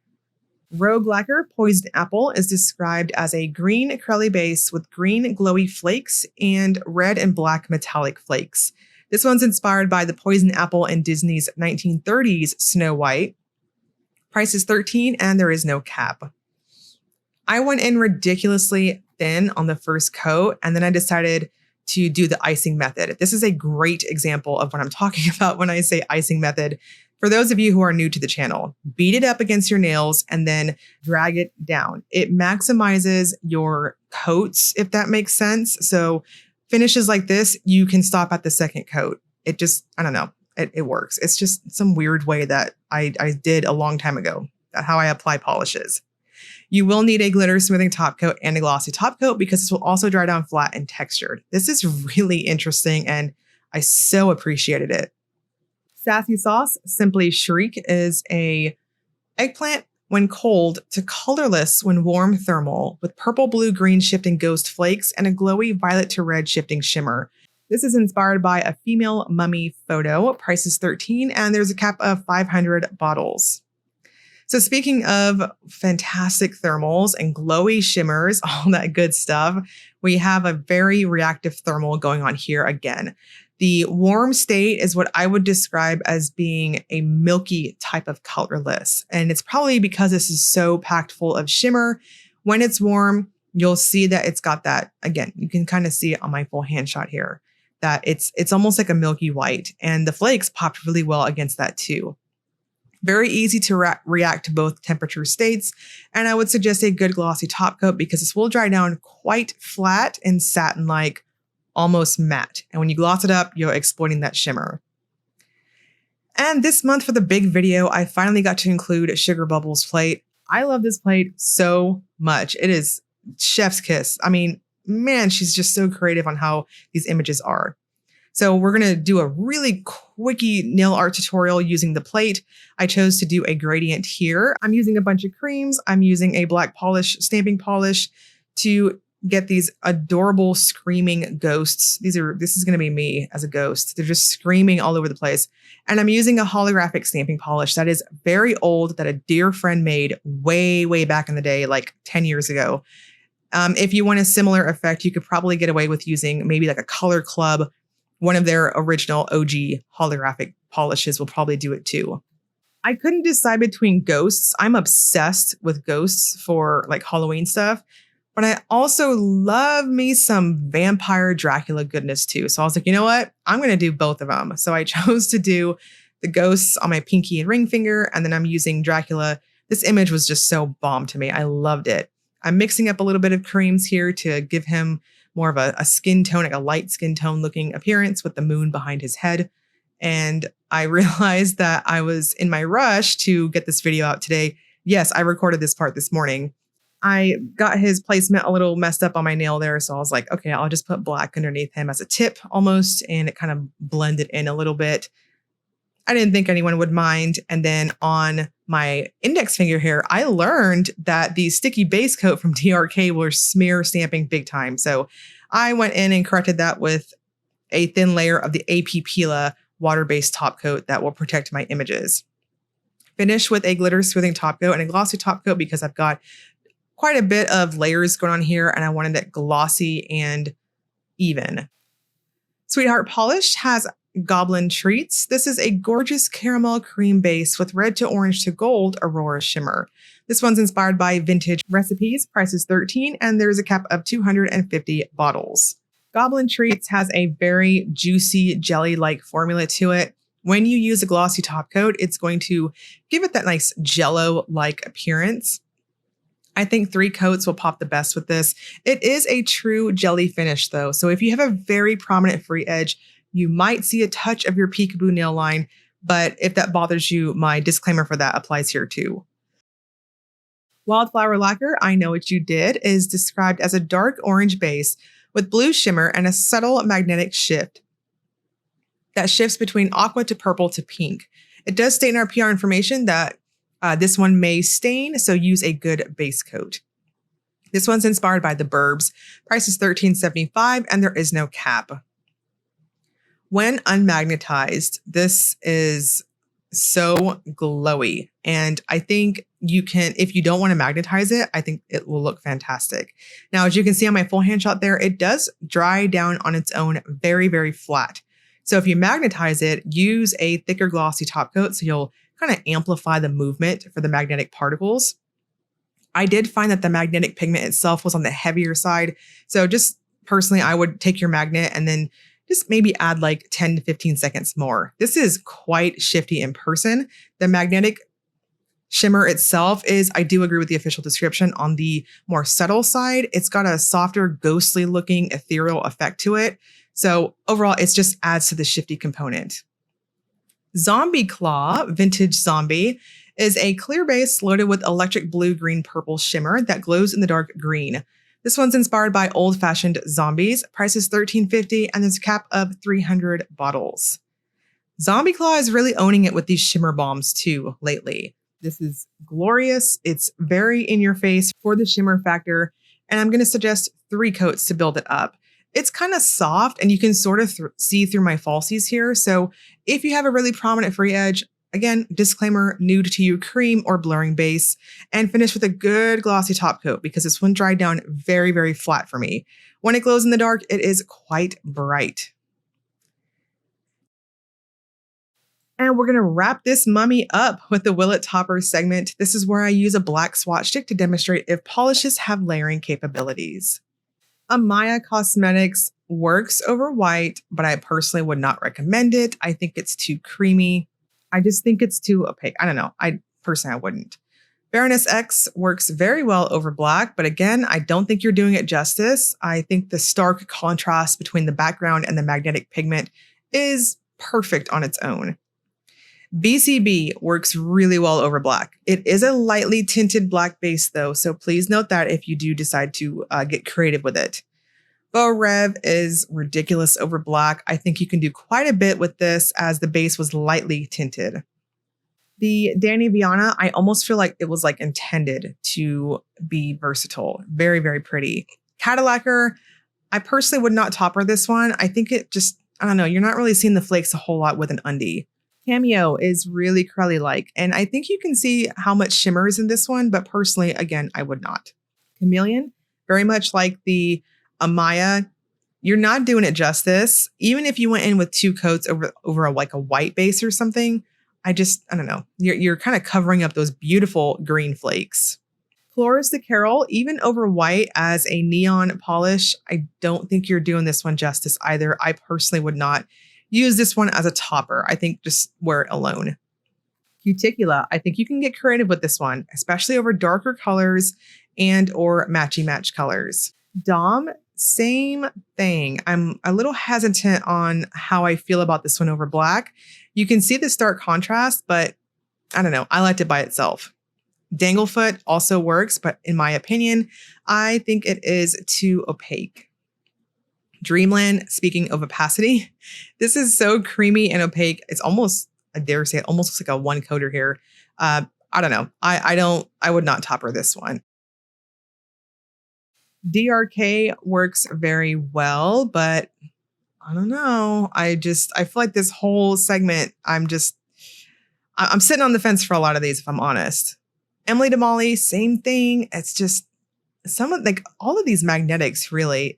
Rogue Lacquer Poisoned Apple is described as a green curly base with green glowy flakes and red and black metallic flakes. This one's inspired by the poison apple in Disney's 1930s Snow White. Price is $13 and there is no cap. I went in ridiculously thin on the first coat and then I decided to do the icing method. This is a great example of what I'm talking about when I say icing method. For those of you who are new to the channel, beat it up against your nails and then drag it down. It maximizes your coats, if that makes sense. So finishes like this, you can stop at the second coat. It just, I don't know, it works. It's just some weird way that I did a long time ago. That's how I apply polishes. You will need a glitter smoothing top coat and a glossy top coat because this will also dry down flat and textured. This is really interesting and I so appreciated it. Sassy Sauce Simply Shriek is a eggplant when cold to colorless when warm thermal with purple, blue, green shifting ghost flakes and a glowy violet to red shifting shimmer. This is inspired by a female mummy photo. Price is $13 and there's a cap of 500 bottles. So speaking of fantastic thermals and glowy shimmers, all that good stuff, we have a very reactive thermal going on here again. The warm state is what I would describe as being a milky type of colorless. And it's probably because this is so packed full of shimmer. When it's warm, you'll see that it's got that, again, you can kind of see it on my full hand shot here, that it's almost like a milky white. And the flakes popped really well against that too. Very easy to react to both temperature states. And I would suggest a good glossy top coat because this will dry down quite flat and satin-like almost matte. And when you gloss it up, you're exploiting that shimmer. And this month for the big video, I finally got to include Sugar Bubbles plate. I love this plate so much. It is chef's kiss. I mean, man, she's just so creative on how these images are. So we're going to do a really quickie nail art tutorial using the plate. I chose to do a gradient here. I'm using a bunch of creams. I'm using a black polish, stamping polish to get these adorable screaming ghosts. This is going to be me as a ghost. They're just screaming all over the place. And I'm using a holographic stamping polish that is very old, that a dear friend made way, way back in the day, like 10 years ago. If you want a similar effect, you could probably get away with using maybe like a Color Club. One of their original OG holographic polishes will probably do it too. I couldn't decide between ghosts. I'm obsessed with ghosts for like Halloween stuff, but I also love me some vampire Dracula goodness too. So I was like, you know what? I'm going to do both of them. So I chose to do the ghosts on my pinky and ring finger, and then I'm using Dracula. This image was just so bomb to me. I loved it. I'm mixing up a little bit of creams here to give him more of a skin tone, like a light skin tone looking appearance with the moon behind his head. And I realized that I was in my rush to get this video out today. Yes, I recorded this part this morning. I got his placement a little messed up on my nail there. So I was like, okay, I'll just put black underneath him as a tip almost. And it kind of blended in a little bit. I didn't think anyone would mind. And then on my index finger here, I learned that the sticky base coat from DRK were smear stamping big time. So I went in and corrected that with a thin layer of the AP Pila water-based top coat that will protect my images. Finish with a glitter smoothing top coat and a glossy top coat because I've got quite a bit of layers going on here and I wanted it glossy and even. Sweetheart Polish has Goblin Treats. This is a gorgeous caramel cream base with red to orange to gold Aurora shimmer. This one's inspired by vintage recipes. Price is $13 and there's a cap of 250 bottles. Goblin Treats has a very juicy jelly-like formula to it. When you use a glossy top coat, it's going to give it that nice jello-like appearance. I think 3 coats will pop the best with this. It is a true jelly finish though. So if you have a very prominent free edge, you might see a touch of your peekaboo nail line, but if that bothers you, my disclaimer for that applies here too. Wildflower Lacquer, I Know What You Did, is described as a dark orange base with blue shimmer and a subtle magnetic shift that shifts between aqua to purple to pink. It does state in our PR information that this one may stain, so use a good base coat. This one's inspired by the Burbs. Price is $13.75 and there is no cap. When unmagnetized, this is so glowy. And I think you can, if you don't want to magnetize it, I think it will look fantastic. Now, as you can see on my full hand shot there, it does dry down on its own very, very flat. So if you magnetize it, use a thicker glossy top coat so you'll kind of amplify the movement for the magnetic particles. I did find that the magnetic pigment itself was on the heavier side. So just personally, I would take your magnet and then just maybe add like 10 to 15 seconds more. This is quite shifty in person. The magnetic shimmer itself is, I do agree with the official description, on the more subtle side. It's got a softer, ghostly looking ethereal effect to it. So overall, it just adds to the shifty component. Zombie Claw Vintage Zombie is a clear base loaded with electric blue, green, purple shimmer that glows in the dark green. This one's inspired by old-fashioned zombies. Price is $13.50 and there's a cap of 300 bottles. Zombie Claw is really owning it with these shimmer bombs too lately. This is glorious. It's very in your face for the shimmer factor. And I'm going to suggest 3 coats to build it up. It's kind of soft and you can sort of see through my falsies here. So if you have a really prominent free edge, again, disclaimer, nude to you cream or blurring base, and finish with a good glossy top coat because this one dried down very, very flat for me. When it glows in the dark, it is quite bright. And we're going to wrap this mummy up with the Will It Topper segment. This is where I use a black swatch stick to demonstrate if polishes have layering capabilities. Ahmya Cosmetics works over white, but I personally would not recommend it. I think it's too creamy. I just think it's too opaque. I don't know. I wouldn't. Baroness X works very well over black, but again, I don't think you're doing it justice. I think the stark contrast between the background and the magnetic pigment is perfect on its own. BCB works really well over black. It is a lightly tinted black base though, so please note that if you do decide to get creative with it. Beaux Rêves is ridiculous over black. I think you can do quite a bit with this as the base was lightly tinted. The Dany Vianna, I almost feel like it was like intended to be versatile. Very, very pretty. Cadillacquer, I personally would not topper this one. I think it just, I don't know, you're not really seeing the flakes a whole lot with an undie. Cameo is really curly-like, and I think you can see how much shimmer is in this one, but personally, again, I would not. Chameleon, very much like the Ahmya, you're not doing it justice. Even if you went in with 2 coats over like a white base or something, I don't know. You're kind of covering up those beautiful green flakes. Chloris the Carol, even over white as a neon polish, I don't think you're doing this one justice either. I personally would not use this one as a topper. I think just wear it alone. Cuticula, I think you can get creative with this one, especially over darker colors and or matchy match colors. Dom, same thing. I'm a little hesitant on how I feel about this one over black. You can see the stark contrast, but I don't know. I liked it by itself. Danglefoot also works, but in my opinion, I think it is too opaque. Dreamland, speaking of opacity, this is so creamy and opaque. It's almost, I dare say, it almost looks like a one coater here. I don't know. I would not topper this one. DRK works very well, but I don't know. I feel like this whole segment, I'm sitting on the fence for a lot of these, if I'm honest. Emily de Molly, same thing. It's just all of these magnetics, really,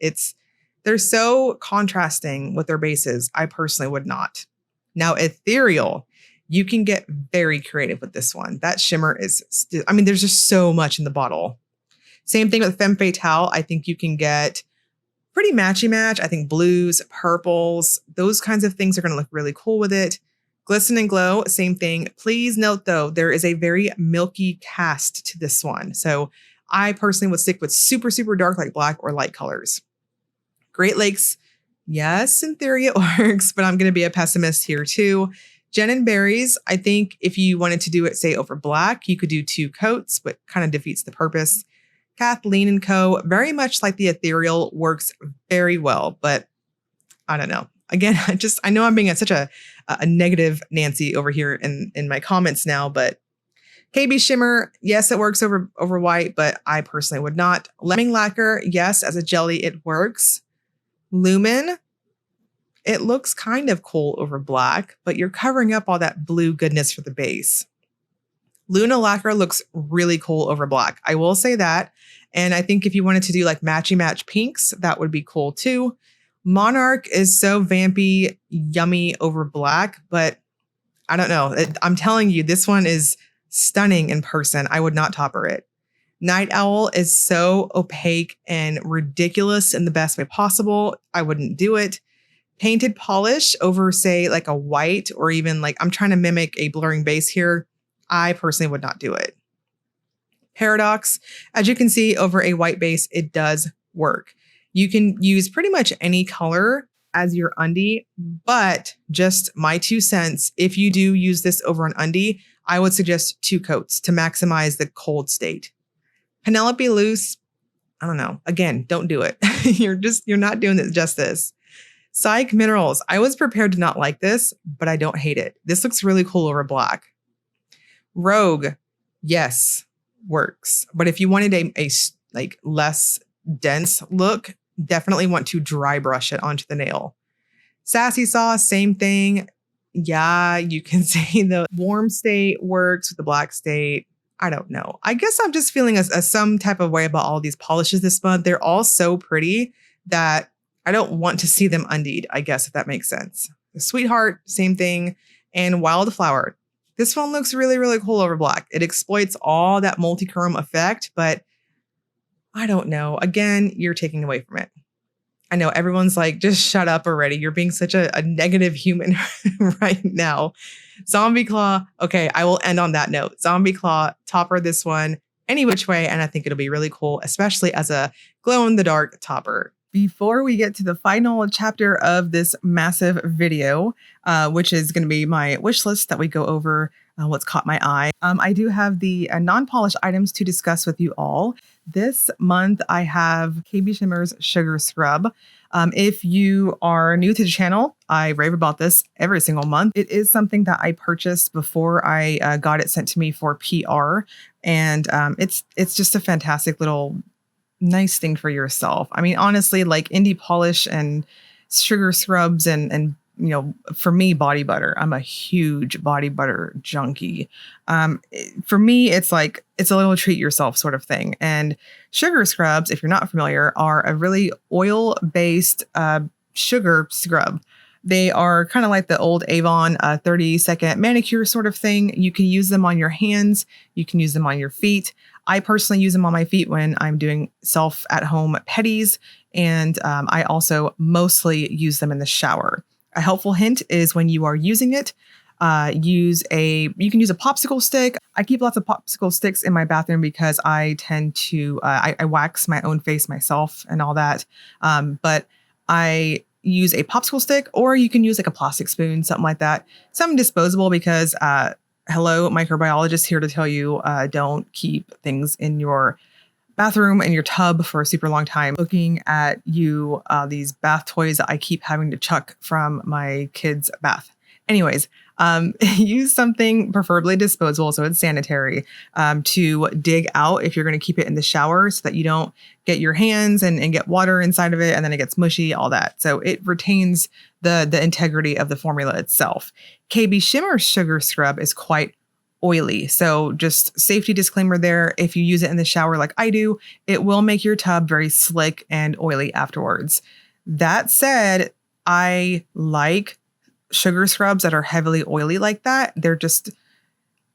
they're so contrasting with their bases. I personally would not. Now, Ethereal, you can get very creative with this one. That shimmer is there's just so much in the bottle. Same thing with Femme Fatale. I think you can get pretty matchy match. I think blues, purples, those kinds of things are going to look really cool with it. Glisten Glow, same thing. Please note though, there is a very milky cast to this one. So I personally would stick with super, super dark like black or light colors. Great Lakes, yes, in theory it works, but I'm going to be a pessimist here too. Jen and Berries, I think if you wanted to do it, say over black, you could do 2 coats, but kind of defeats the purpose. Kathleen and Co., very much like the Ethereal, works very well, but I don't know. Again, I know I'm being such a negative Nancy over here in my comments now, but KB Shimmer, yes, it works over white, but I personally would not. Lemming Lacquer, yes, as a jelly, it works. Lumen, it looks kind of cool over black, but you're covering up all that blue goodness for the base. Luna Lacquer looks really cool over black. I will say that. And I think if you wanted to do like matchy match pinks, that would be cool too. Monarch is so vampy, yummy over black, but I don't know. I'm telling you, this one is stunning in person. I would not topper it. Night Owl is so opaque and ridiculous in the best way possible. I wouldn't do it. Painted polish over, say, like a white, or even like I'm trying to mimic a blurring base here. I personally would not do it. Paradox, as you can see over a white base, it does work. You can use pretty much any color as your undie, but just my 2 cents, if you do use this over an undie, I would suggest 2 coats to maximize the cold state. Penelope Loose, I don't know. Again, don't do it. You're not doing it justice. Psych Minerals, I was prepared to not like this, but I don't hate it. This looks really cool over black. Rogue, yes, works. But if you wanted a like less dense look, definitely want to dry brush it onto the nail. Sassy Sauce, same thing. Yeah, you can say the warm state works with the black state. I don't know. I guess I'm just feeling some type of way about all these polishes this month. They're all so pretty that I don't want to see them undied, I guess, if that makes sense. The Sweetheart, same thing. And Wildflower. This one looks really, really cool over black. It exploits all that multichrome effect, but I don't know. Again, you're taking away from it. I know everyone's like, just shut up already. You're being such a negative human right now. Zombie Claw. Okay, I will end on that note. Zombie Claw, topper this one any which way. And I think it'll be really cool, especially as a glow in the dark topper. Before we get to the final chapter of this massive video, which is going to be my wish list that we go over what's caught my eye, I do have the non-polished items to discuss with you all. This month, I have KB Shimmer's Sugar Scrub. If you are new to the channel, I rave about this every single month. It is something that I purchased before I got it sent to me for PR. And it's just a fantastic little nice thing for yourself. I mean, honestly, like indie polish and sugar scrubs and you know, for me, body butter. I'm a huge body butter junkie. For me, it's like, it's a little treat yourself sort of thing. And sugar scrubs, if you're not familiar, are a really oil-based sugar scrub. They are kind of like the old Avon 30-second manicure sort of thing. You can use them on your hands. You can use them on your feet. I personally use them on my feet when I'm doing self-at-home petties. And I also mostly use them in the shower. A helpful hint is when you are using it, you can use a popsicle stick. I keep lots of popsicle sticks in my bathroom because I tend to, I wax my own face myself and all that. But I use a popsicle stick, or you can use like a plastic spoon, something like that. Something disposable because, hello, microbiologist here to tell you, don't keep things in your bathroom and your tub for a super long time. Looking at you, these bath toys that I keep having to chuck from my kids' bath. Anyways, use something preferably disposable, so it's sanitary, to dig out if you're going to keep it in the shower so that you don't get your hands and get water inside of it and then it gets mushy, all that. So it retains the integrity of the formula itself. KB Shimmer Sugar Scrub is quite oily. So just safety disclaimer there. If you use it in the shower like I do, it will make your tub very slick and oily afterwards. That said, I like sugar scrubs that are heavily oily like that.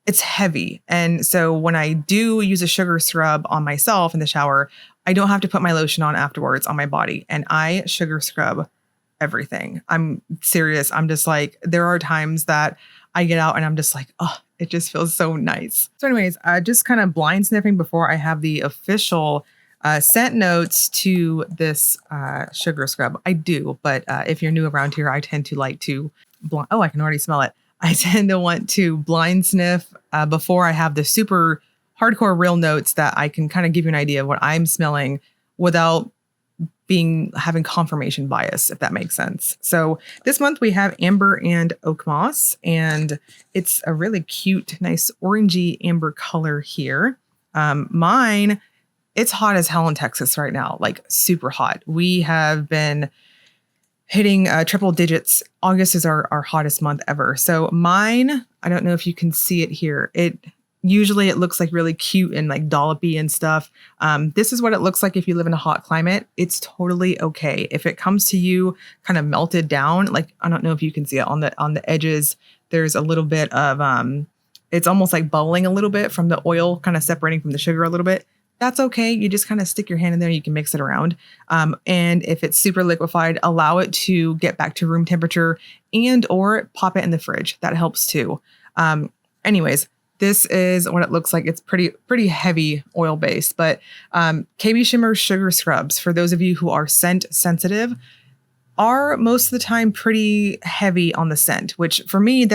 It's heavy. And so when I do use a sugar scrub on myself in the shower, I don't have to put my lotion on afterwards on my body. And I sugar scrub everything. I'm serious. I'm just like, there are times that I get out and I'm just like, oh, it just feels so nice. So anyways, just kind of blind sniffing before I have the official scent notes to this sugar scrub. I do, but if you're new around here, I tend to like to, I can already smell it. I tend to want to blind sniff before I have the super hardcore real notes that I can kind of give you an idea of what I'm smelling without having confirmation bias, if that makes sense. So this month we have amber and oak moss, and it's a really cute, nice orangey amber color here. Mine, it's hot as hell in Texas right now, like super hot. We have been hitting triple digits. August is our hottest month ever. So mine, I don't know if you can see it here. Usually it looks like really cute and like dollopy and stuff. This is what it looks like if you live in a hot climate. It's totally okay. If it comes to you kind of melted down, like, I don't know if you can see it on the edges, there's a little bit of, it's almost like bubbling a little bit from the oil kind of separating from the sugar a little bit. That's okay. You just kind of stick your hand in there. You can mix it around. And if it's super liquefied, allow it to get back to room temperature or pop it in the fridge. That helps too. Anyways, this is what it looks like. It's pretty heavy oil based, but KB Shimmer Sugar Scrubs, for those of you who are scent sensitive, are most of the time pretty heavy on the scent, which for me,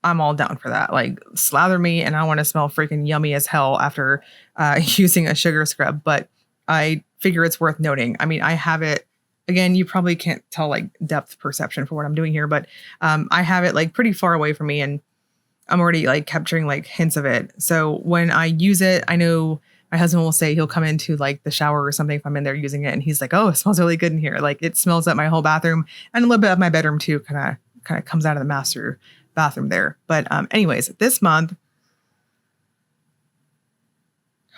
I'm all down for that. Like, slather me and I want to smell freaking yummy as hell after using a sugar scrub. But I figure it's worth noting. I mean, I have it, again, you probably can't tell like depth perception for what I'm doing here, but I have it like pretty far away from me and I'm already like capturing like hints of it. So when I use it, I know my husband will say he'll come into like the shower or something if I'm in there using it. And he's like, oh, it smells really good in here. Like, it smells up my whole bathroom and a little bit of my bedroom too. Kind of comes out of the master bathroom there. But anyways, this month,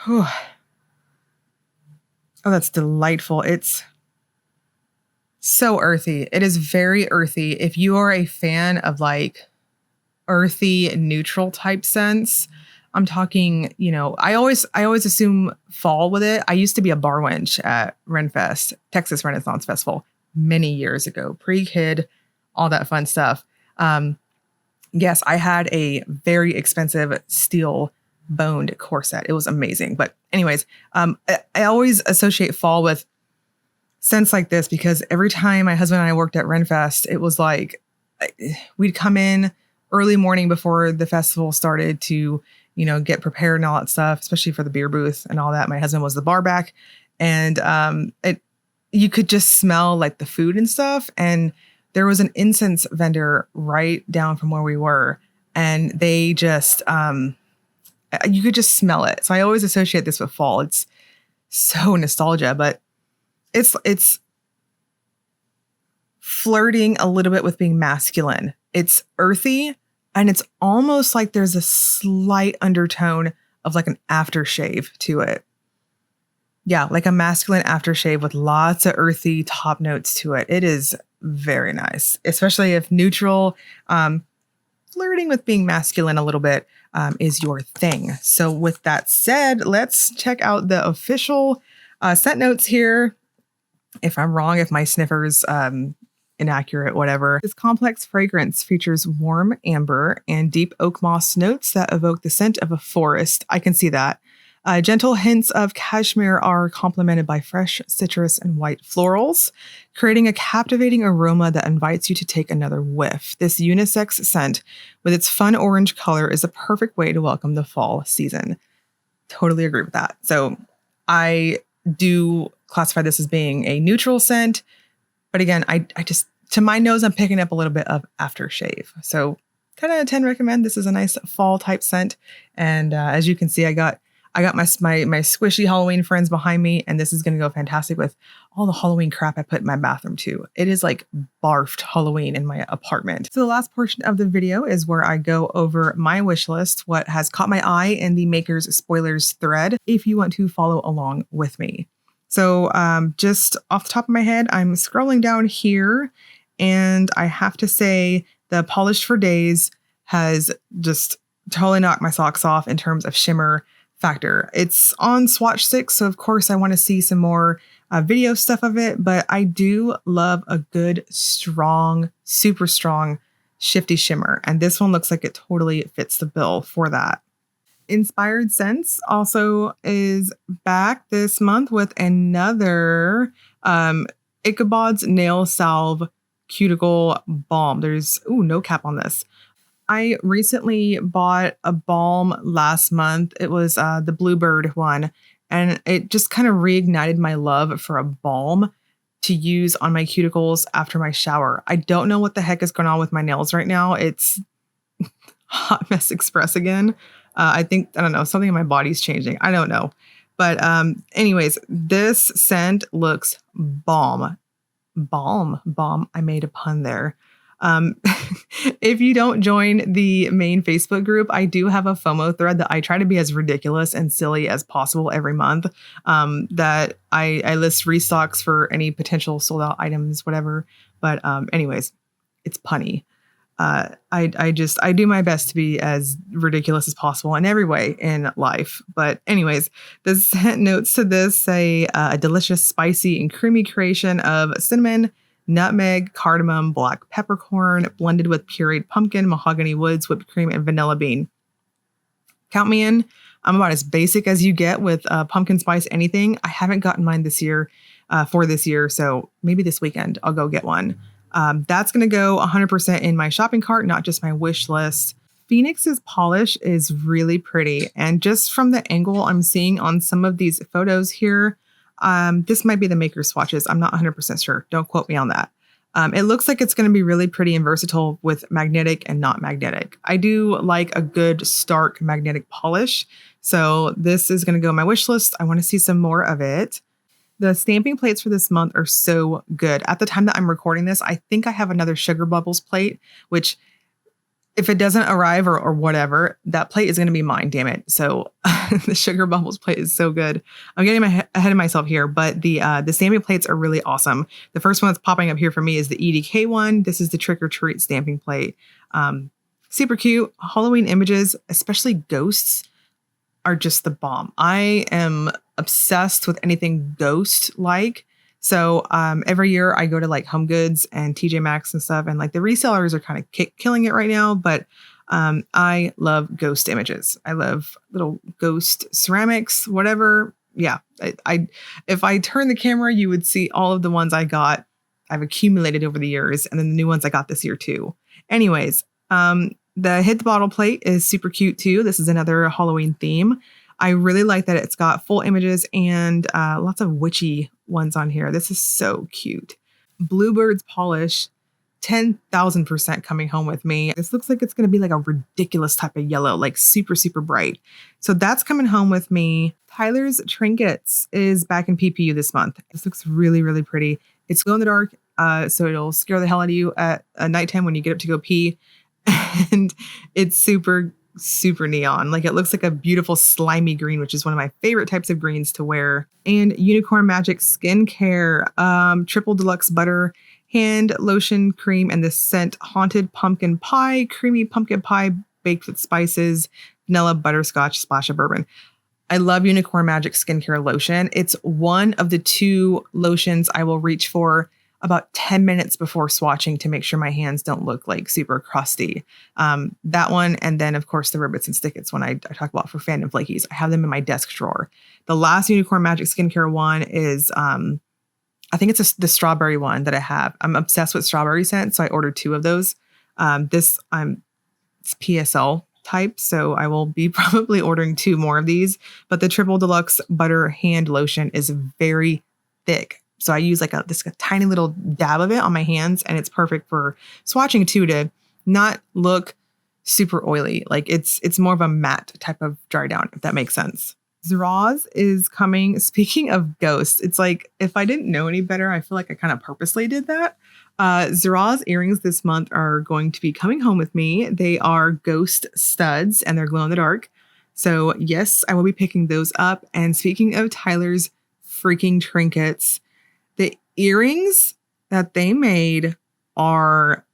oh, that's delightful. It's so earthy. It is very earthy. If you are a fan of like earthy neutral type scents, I'm talking, you know, I always assume fall with it. I used to be a bar wench at Renfest, Texas Renaissance Festival, many years ago, pre-kid, all that fun stuff. Yes, I had a very expensive steel boned corset. It was amazing. But anyways, I always associate fall with scents like this because every time my husband and I worked at Renfest, it was like we'd come in early morning before the festival started to, you know, get prepared and all that stuff, especially for the beer booth and all that. My husband was the bar back, and you could just smell like the food and stuff. And there was an incense vendor right down from where we were, and they just you could just smell it. So I always associate this with fall. It's so nostalgia, but it's flirting a little bit with being masculine. It's earthy, and it's almost like there's a slight undertone of like an aftershave to it. Yeah, like a masculine aftershave with lots of earthy top notes to it. It is very nice, especially if neutral, flirting with being masculine a little bit is your thing. So with that said, let's check out the official scent notes here. If I'm wrong, if my sniffer's inaccurate, whatever. This complex fragrance features warm amber and deep oak moss notes that evoke the scent of a forest. I can see that. Gentle hints of cashmere are complemented by fresh citrus and white florals, creating a captivating aroma that invites you to take another whiff. This unisex scent, with its fun orange color, is a perfect way to welcome the fall season. Totally agree with that. So I do classify this as being a neutral scent, but again, I just, to my nose, I'm picking up a little bit of aftershave. So 10 out of 10 recommend. This is a nice fall type scent. And as you can see, I got my squishy Halloween friends behind me, and this is going to go fantastic with all the Halloween crap I put in my bathroom too. It is like barfed Halloween in my apartment. So the last portion of the video is where I go over my wish list, what has caught my eye in the Maker's Spoilers thread, if you want to follow along with me. So just off the top of my head, I'm scrolling down here, and I have to say the Polished for Days has just totally knocked my socks off in terms of shimmer factor. It's on Swatch 6, so of course I want to see some more video stuff of it, but I do love a good, strong, super strong, shifty shimmer, and this one looks like it totally fits the bill for that. Inspired Scents also is back this month with another Ichabod's Nail Salve Cuticle Balm. There's no cap on this. I recently bought a balm last month. It was the Bluebird one, and it just kind of reignited my love for a balm to use on my cuticles after my shower. I don't know what the heck is going on with my nails right now. It's Hot Mess Express again. I don't know, something in my body's changing. I don't know. But anyways, this scent looks bomb. I made a pun there. If you don't join the main Facebook group, I do have a FOMO thread that I try to be as ridiculous and silly as possible every month. That I list restocks for any potential sold out items, whatever. But anyways, it's punny. I do my best to be as ridiculous as possible in every way in life. But anyways, the scent notes to this say a delicious, spicy, and creamy creation of cinnamon, nutmeg, cardamom, black peppercorn, blended with pureed pumpkin, mahogany woods, whipped cream, and vanilla bean. Count me in. I'm about as basic as you get with pumpkin spice anything. I haven't gotten mine this year for this year, so maybe this weekend I'll go get one. That's going to go 100% in my shopping cart, not just my wish list. Phoenix's polish is really pretty. And just from the angle I'm seeing on some of these photos here, this might be the Maker swatches. I'm not 100% sure. Don't quote me on that. It looks like it's going to be really pretty and versatile with magnetic and not magnetic. I do like a good stark magnetic polish. So this is going to go on my wish list. I want to see some more of it. The stamping plates for this month are so good. At the time that I'm recording this, I think I have another Sugar Bubbles plate, which if it doesn't arrive or whatever, that plate is going to be mine, damn it. So the Sugar Bubbles plate is so good. I'm getting ahead of myself here, but the stamping plates are really awesome. The first one that's popping up here for me is the EDK one. This is the Trick or Treat stamping plate. Super cute. Halloween images, especially ghosts. are just the bomb. I am obsessed with anything ghost like. So every year I go to like Home Goods and TJ Maxx and stuff, and like the resellers are kind of killing it right now. But I love ghost images. I love little ghost ceramics, whatever. Yeah, I if I turn the camera, you would see all of the ones I've accumulated over the years, and then the new ones I got this year too. Anyways, the Hit the Bottle plate is super cute too. This is another Halloween theme. I really like that it's got full images and lots of witchy ones on here. This is so cute. Bluebird's polish, 10,000% coming home with me. This looks like it's going to be like a ridiculous type of yellow, like super, super bright. So that's coming home with me. Tyler's Trinkets is back in PPU this month. This looks really, really pretty. It's glow in the dark, so it'll scare the hell out of you at nighttime when you get up to go pee. And it's super, super neon. Like it looks like a beautiful slimy green, which is one of my favorite types of greens to wear. And Unicorn Magic Skincare, triple deluxe butter, hand lotion cream, and the scent Haunted Pumpkin Pie, creamy pumpkin pie baked with spices, vanilla, butterscotch, splash of bourbon. I love Unicorn Magic Skincare Lotion. It's one of the 2 lotions I will reach for about 10 minutes before swatching to make sure my hands don't look like super crusty. That one, and then of course the Ribbits and Stickets one I talk about for Fandom Flakies. I have them in my desk drawer. The last Unicorn Magic Skincare one is, I think it's the strawberry one that I have. I'm obsessed with strawberry scent, so I ordered 2 of those. It's PSL type, so I will be probably ordering 2 more of these. But the triple deluxe butter hand lotion is very thick. So I use like a tiny little dab of it on my hands, and it's perfect for swatching too, to not look super oily. Like it's more of a matte type of dry down, if that makes sense. Zroz is coming. Speaking of ghosts, it's like, if I didn't know any better, I feel like I kind of purposely did that. Zroz earrings this month are going to be coming home with me. They are ghost studs and they're glow in the dark. So yes, I will be picking those up. And speaking of Tyler's freaking trinkets, the earrings that they made are,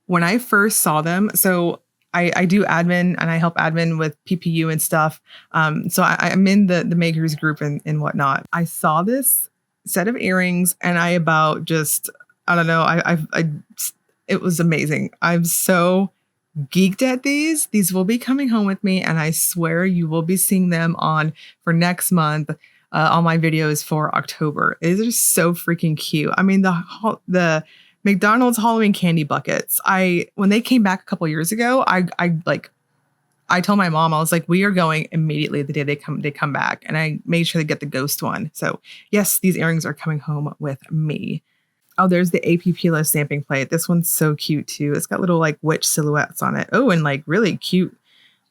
when I first saw them, so I do admin and I help admin with PPU and stuff. So I'm in the makers group and whatnot. I saw this set of earrings and I about just, I don't know, it was amazing. I'm so geeked at these. These will be coming home with me, and I swear you will be seeing them for next month. On my videos for October. These are just so freaking cute. I mean, the McDonald's Halloween candy buckets. When they came back a couple years ago, I told my mom, I was like, we are going immediately the day they come back, and I made sure to get the ghost one. So yes, these earrings are coming home with me. Oh, there's the AP Pila stamping plate. This one's so cute too. It's got little like witch silhouettes on it. Oh, and like really cute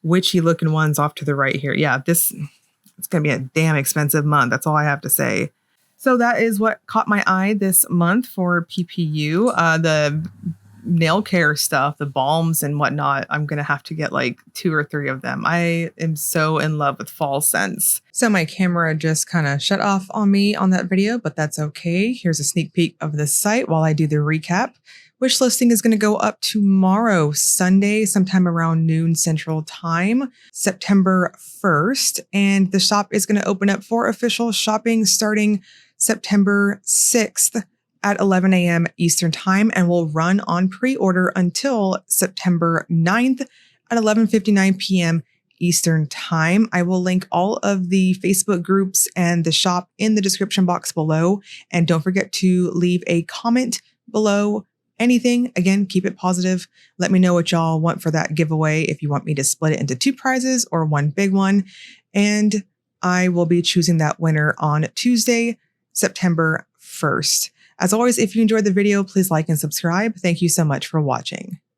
witchy looking ones off to the right here. Yeah, it's going to be a damn expensive month. That's all I have to say. So that is what caught my eye this month for PPU. The nail care stuff, the balms and whatnot, I'm going to have to get like 2 or 3 of them. I am so in love with fall scents. So my camera just kind of shut off on me on that video, but that's okay. Here's a sneak peek of the site while I do the recap. Wish listing is going to go up tomorrow, Sunday, sometime around noon Central Time, September 1st. And the shop is going to open up for official shopping starting September 6th at 11 a.m. Eastern Time, and will run on pre-order until September 9th at 11:59 p.m. Eastern Time. I will link all of the Facebook groups and the shop in the description box below. And don't forget to leave a comment below. Anything, again, keep it positive. Let me know what y'all want for that giveaway, if you want me to split it into 2 prizes or 1 big one. And I will be choosing that winner on Tuesday, September 1st. As always, if you enjoyed the video, please like and subscribe. Thank you so much for watching.